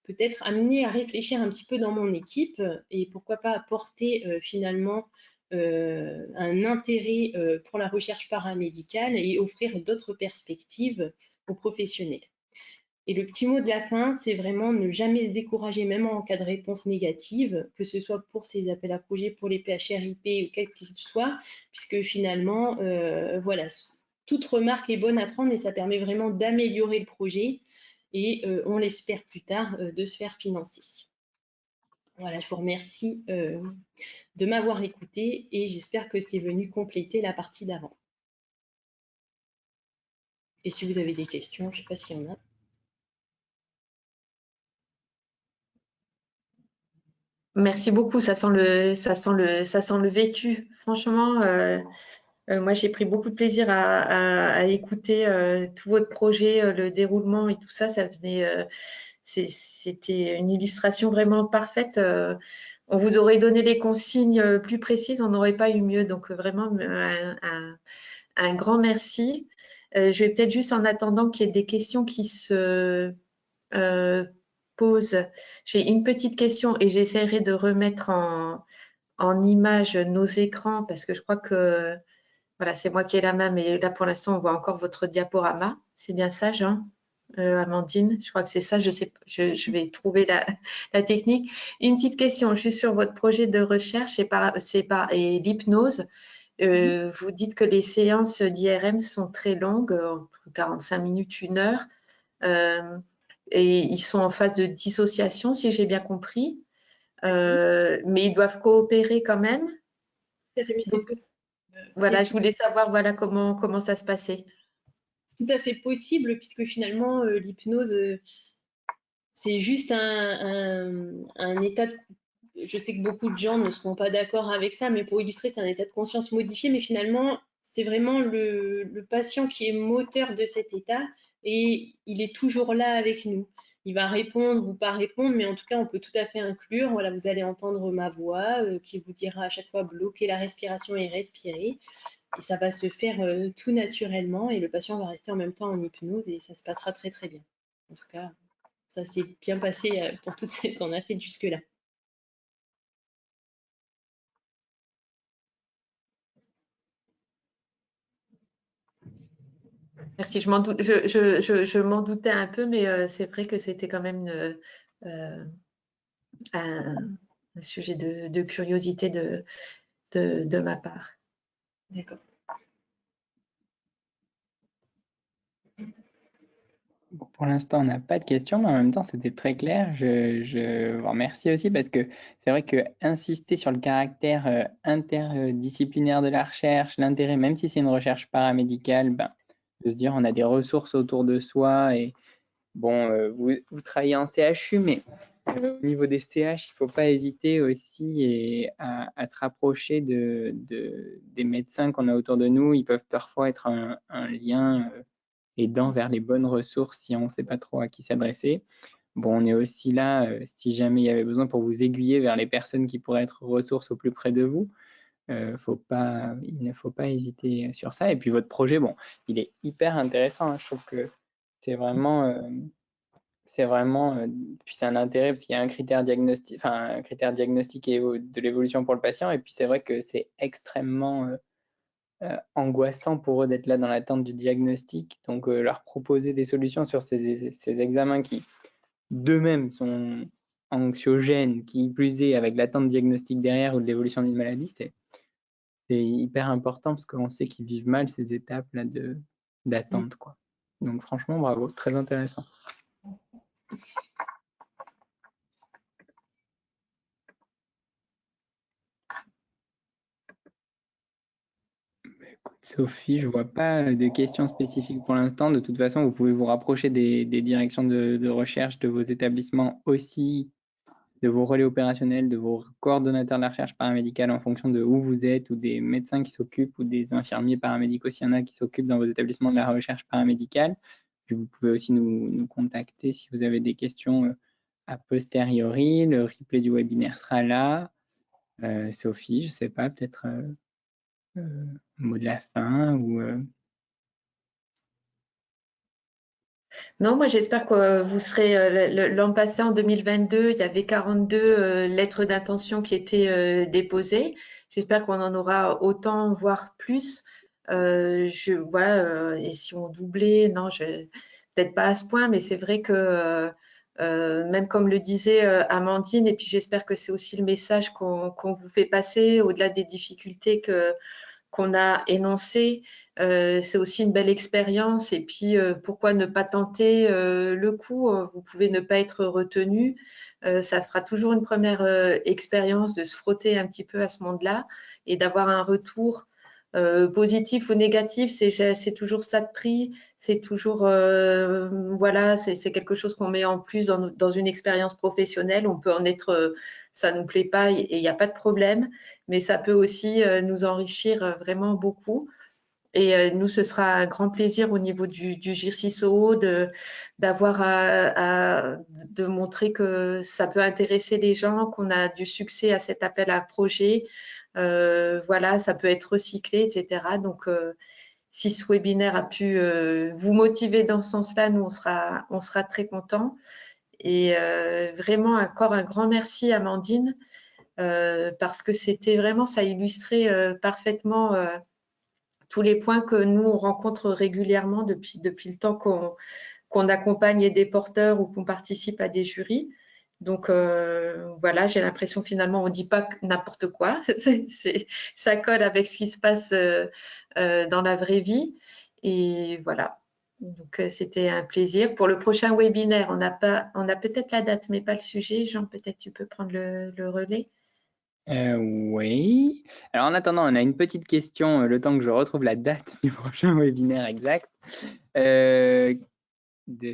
peut-être amené à réfléchir un petit peu dans mon équipe et pourquoi pas apporter finalement un intérêt pour la recherche paramédicale et offrir d'autres perspectives aux professionnels. Et le petit mot de la fin, c'est vraiment ne jamais se décourager, même en cas de réponse négative, que ce soit pour ces appels à projets, pour les PHRIP ou quel qu'il soit, puisque finalement, toute remarque est bonne à prendre et ça permet vraiment d'améliorer le projet et on l'espère plus tard de se faire financer. Voilà, je vous remercie de m'avoir écouté et j'espère que c'est venu compléter la partie d'avant. Et si vous avez des questions, je ne sais pas s'il y en a. Merci beaucoup, ça sent le vécu. Franchement, moi j'ai pris beaucoup de plaisir à écouter tout votre projet, le déroulement et tout ça. C'était une illustration vraiment parfaite. On vous aurait donné les consignes plus précises, on n'aurait pas eu mieux. Donc vraiment un grand merci. Je vais peut-être juste en attendant qu'il y ait des questions qui se posent. J'ai une petite question et j'essaierai de remettre en image nos écrans parce que je crois que c'est moi qui ai la main, mais là pour l'instant on voit encore votre diaporama. C'est bien ça, Jean? Amandine, je crois que c'est ça, je vais trouver la technique. Une petite question juste sur votre projet de recherche et l'hypnose. Vous dites que les séances d'IRM sont très longues, entre 45 minutes, 1 heure, et ils sont en phase de dissociation, si j'ai bien compris, mais ils doivent coopérer quand même. Donc, je voulais savoir comment ça se passait. Tout à fait possible, puisque finalement, l'hypnose, c'est juste un état de... Je sais que beaucoup de gens ne seront pas d'accord avec ça, mais pour illustrer, c'est un état de conscience modifié, mais finalement, c'est vraiment le patient qui est moteur de cet état et il est toujours là avec nous. Il va répondre ou pas répondre, mais en tout cas, on peut tout à fait inclure. Voilà, vous allez entendre ma voix qui vous dira à chaque fois bloquer la respiration et respirer. Et ça va se faire tout naturellement et le patient va rester en même temps en hypnose et ça se passera très très bien. En tout cas, ça s'est bien passé pour toutes celles qu'on a faites jusque-là. Merci, je m'en doutais un peu, mais c'est vrai que c'était quand même un sujet de curiosité de ma part. D'accord. Pour l'instant, on n'a pas de questions, mais en même temps, c'était très clair. Je vous remercie aussi parce que c'est vrai que insister sur le caractère interdisciplinaire de la recherche, l'intérêt, même si c'est une recherche paramédicale, ben, de se dire on a des ressources autour de soi et bon, vous travaillez en CHU, mais au niveau des CH, il ne faut pas hésiter aussi à se rapprocher des médecins qu'on a autour de nous. Ils peuvent parfois être un lien aidant vers les bonnes ressources si on ne sait pas trop à qui s'adresser. Bon, on est aussi là, si jamais il y avait besoin, pour vous aiguiller vers les personnes qui pourraient être ressources au plus près de vous. Il ne faut pas hésiter sur ça. Et puis votre projet, bon, il est hyper intéressant, hein. Je trouve que c'est vraiment, puis c'est un intérêt parce qu'il y a un critère diagnostique, enfin un critère diagnostique et de l'évolution pour le patient. Et puis c'est vrai que c'est extrêmement angoissant pour eux d'être là dans l'attente du diagnostic. Donc, leur proposer des solutions sur ces examens qui, d'eux-mêmes, sont anxiogènes, qui plus est avec l'attente diagnostique derrière ou de l'évolution d'une maladie, c'est hyper important parce qu'on sait qu'ils vivent mal ces étapes-là d'attente, quoi. Donc, franchement, bravo, très intéressant. Écoute, Sophie, je vois pas de questions spécifiques pour l'instant. De toute façon, vous pouvez vous rapprocher des directions de recherche de vos établissements aussi, de vos relais opérationnels, de vos coordonnateurs de la recherche paramédicale en fonction de où vous êtes, ou des médecins qui s'occupent, ou des infirmiers paramédicaux s'il y en a qui s'occupent dans vos établissements de la recherche paramédicale. Puis vous pouvez aussi nous contacter si vous avez des questions a posteriori. Le replay du webinaire sera là. Sophie, je ne sais pas, peut-être mot de la fin ou... Non, moi j'espère que vous serez l'an passé en 2022, il y avait 42 lettres d'intention qui étaient déposées. J'espère qu'on en aura autant, voire plus. Voilà, et si on doublait, non, peut-être pas à ce point, mais c'est vrai que même comme le disait Amandine, et puis j'espère que c'est aussi le message qu'on vous fait passer au-delà des difficultés qu'on a énoncées. C'est aussi une belle expérience et puis pourquoi ne pas tenter le coup. Vous pouvez ne pas être retenu. Ça fera toujours une première expérience de se frotter un petit peu à ce monde-là et d'avoir un retour positif ou négatif. C'est toujours ça de prix. C'est toujours voilà, c'est quelque chose qu'on met en plus dans une expérience professionnelle. On peut en être ça nous plaît pas et il n'y a pas de problème, mais ça peut aussi nous enrichir vraiment beaucoup. Et nous, ce sera un grand plaisir au niveau du GIRCISO d'avoir de montrer que ça peut intéresser les gens, qu'on a du succès à cet appel à projet. Voilà, ça peut être recyclé, etc. Donc, si ce webinaire a pu vous motiver dans ce sens-là, nous, on sera très contents. Et vraiment, encore un grand merci, Amandine, parce que c'était vraiment, ça illustrait parfaitement tous les points que nous, on rencontre régulièrement depuis le temps qu'on accompagne des porteurs ou qu'on participe à des jurys. Donc voilà, j'ai l'impression finalement, on ne dit pas n'importe quoi. Ça colle avec ce qui se passe dans la vraie vie. Et voilà. Donc c'était un plaisir. Pour le prochain webinaire, on a peut-être la date, mais pas le sujet. Jean, peut-être tu peux prendre le relais. Oui. Alors en attendant, on a une petite question, le temps que je retrouve la date du prochain webinaire exact, de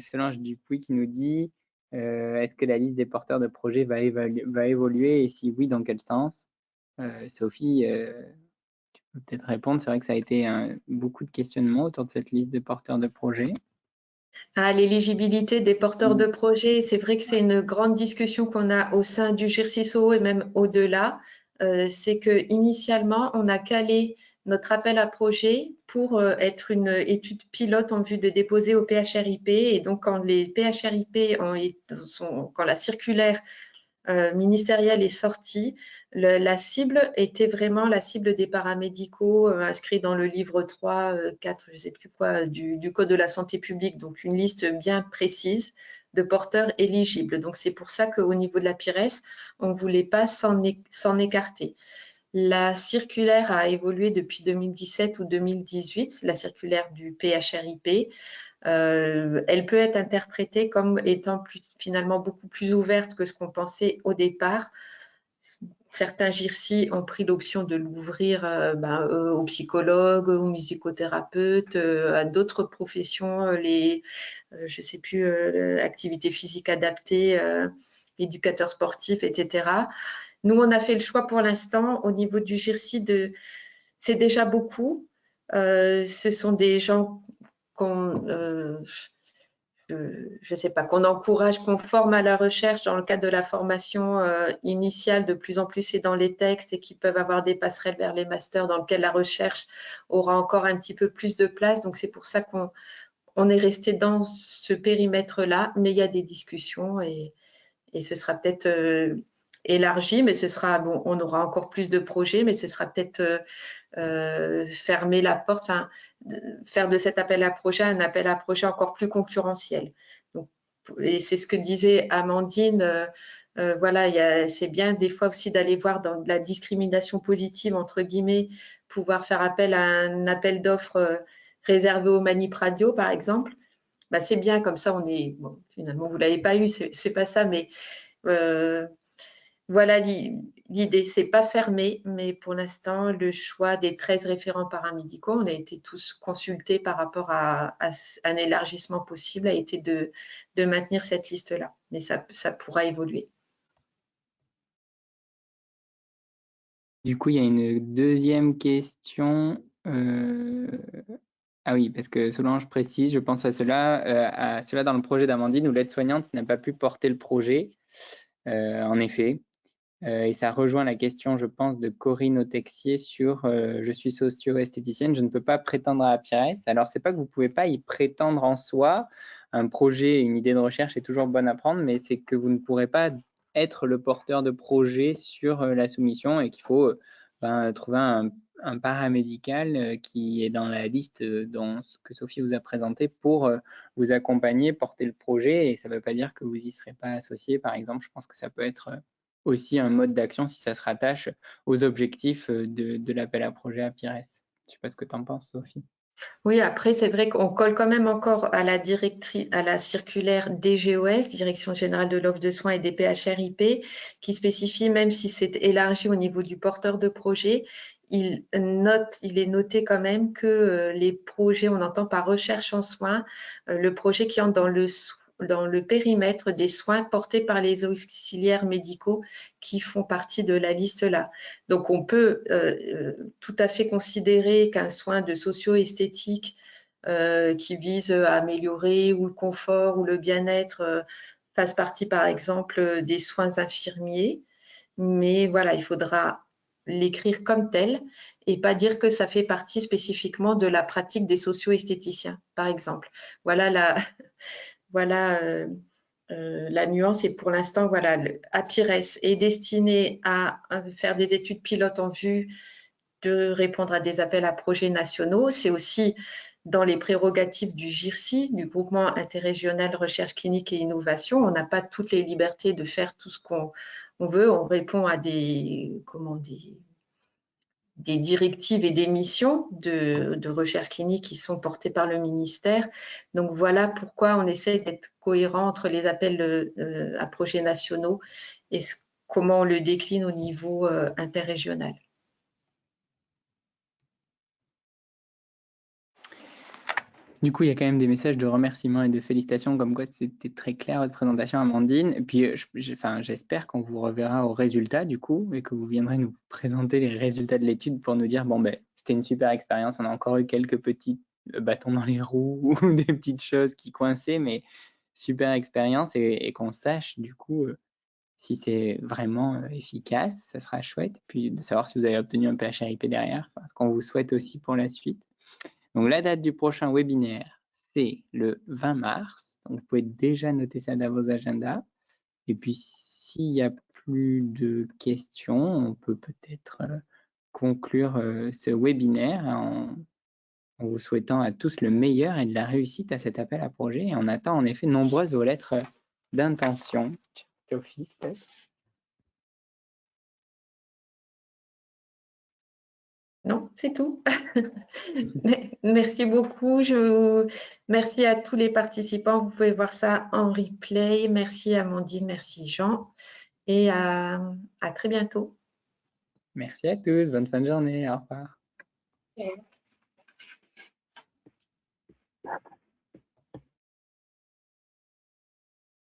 Solange Dupuis qui nous dit Est-ce que la liste des porteurs de projets va évoluer et si oui, dans quel sens? Sophie, tu peux peut-être répondre. C'est vrai que ça a été beaucoup de questionnements autour de cette liste de porteurs de projets. À l'éligibilité des porteurs de projets, c'est vrai que c'est une grande discussion qu'on a au sein du GIRCISO et même au-delà. C'est que initialement, on a calé notre appel à projet pour être une étude pilote en vue de déposer au PHRIP. Et donc, quand les PHRIP quand la circulaire ministérielle est sortie, la cible était vraiment la cible des paramédicaux inscrits dans le livre 3, 4, je ne sais plus quoi, du Code de la santé publique, donc une liste bien précise de porteurs éligibles. Donc c'est pour ça qu'au niveau de la PIRES, on ne voulait pas s'en écarter. La circulaire a évolué depuis 2017 ou 2018, la circulaire du PHRIP. Elle peut être interprétée comme étant finalement beaucoup plus ouverte que ce qu'on pensait au départ. Certains GIRCI ont pris l'option de l'ouvrir aux psychologues, aux musicothérapeutes, à d'autres professions, je ne sais plus, activités physiques adaptées, éducateurs sportifs, etc. Nous, on a fait le choix pour l'instant au niveau du GIRCI c'est déjà beaucoup. Ce sont des gens je sais pas, qu'on encourage, qu'on forme à la recherche dans le cadre de la formation initiale. De plus en plus, c'est dans les textes et qui peuvent avoir des passerelles vers les masters dans lesquels la recherche aura encore un petit peu plus de place. Donc, c'est pour ça qu'on est resté dans ce périmètre-là, mais il y a des discussions et ce sera peut-être élargi, mais ce sera, bon, on aura encore plus de projets, mais ce sera peut-être fermer la porte, enfin, faire de cet appel à projet un appel à projet encore plus concurrentiel. Donc, et c'est ce que disait Amandine, voilà, c'est bien des fois aussi d'aller voir dans de la discrimination positive, entre guillemets, pouvoir faire appel à un appel d'offres réservé aux manip radio, par exemple. Bah, c'est bien, comme ça, on est, bon, finalement, vous ne l'avez pas eu, c'est pas ça, mais voilà, l'idée, c'est pas fermé, mais pour l'instant, le choix des 13 référents paramédicaux, on a été tous consultés par rapport à un élargissement possible, a été de maintenir cette liste-là. Mais ça pourra évoluer. Du coup, il y a une deuxième question. Ah oui, parce que Solange précise, je pense à cela dans le projet d'Amandine où l'aide-soignante n'a pas pu porter le projet, en effet. Et ça rejoint la question, je pense, de Corinne Autexier sur je suis socio-esthéticienne, je ne peux pas prétendre à la PIRES. Alors, c'est pas que vous pouvez pas y prétendre en soi. Un projet, une idée de recherche est toujours bonne à prendre, mais c'est que vous ne pourrez pas être le porteur de projet sur la soumission et qu'il faut trouver un paramédical qui est dans la liste dans ce que Sophie vous a présenté pour vous accompagner, porter le projet. Et ça ne veut pas dire que vous n'y serez pas associé. Par exemple, je pense que ça peut être aussi un mode d'action si ça se rattache aux objectifs de l'appel à projet à PIRES. Je ne sais pas ce que tu en penses, Sophie. Oui, après, c'est vrai qu'on colle quand même encore à la circulaire DGOS, Direction Générale de l'Offre de Soins et des PHRIP, qui spécifie, même si c'est élargi au niveau du porteur de projet, il est noté quand même que les projets, on entend par recherche en soins, le projet qui entre dans le périmètre des soins portés par les auxiliaires médicaux qui font partie de la liste là. Donc, on peut tout à fait considérer qu'un soin de socio-esthétique qui vise à améliorer ou le confort ou le bien-être fasse partie, par exemple, des soins infirmiers. Mais voilà, il faudra l'écrire comme tel et pas dire que ça fait partie spécifiquement de la pratique des socio-esthéticiens, par exemple. Voilà la nuance. Et pour l'instant, voilà, APIRES est destiné à faire des études pilotes en vue de répondre à des appels à projets nationaux. C'est aussi dans les prérogatives du GIRCI, du groupement interrégional recherche clinique et innovation. On n'a pas toutes les libertés de faire tout ce qu'on veut. On répond à des directives et des missions de recherche clinique qui sont portées par le ministère. Donc voilà pourquoi on essaie d'être cohérent entre les appels à projets nationaux et comment on le décline au niveau interrégional. Du coup, il y a quand même des messages de remerciements et de félicitations, comme quoi c'était très clair votre présentation, Amandine. Et puis, j'espère qu'on vous reverra aux résultats, du coup, et que vous viendrez nous présenter les résultats de l'étude pour nous dire, bon, ben, c'était une super expérience, on a encore eu quelques petits bâtons dans les roues ou des petites choses qui coinçaient, mais super expérience et qu'on sache, du coup, si c'est vraiment efficace, ça sera chouette. Puis de savoir si vous avez obtenu un PHRIP derrière, enfin, ce qu'on vous souhaite aussi pour la suite. Donc la date du prochain webinaire, c'est le 20 mars. Donc vous pouvez déjà noter ça dans vos agendas. Et puis s'il n'y a plus de questions, on peut peut-être conclure ce webinaire en vous souhaitant à tous le meilleur et de la réussite à cet appel à projet. Et on attend en effet nombreuses vos lettres d'intention. Sophie, peut-être. Non, c'est tout. Merci beaucoup. Merci à tous les participants. Vous pouvez voir ça en replay. Merci Amandine, merci Jean. Et à très bientôt. Merci à tous. Bonne fin de journée. Au revoir.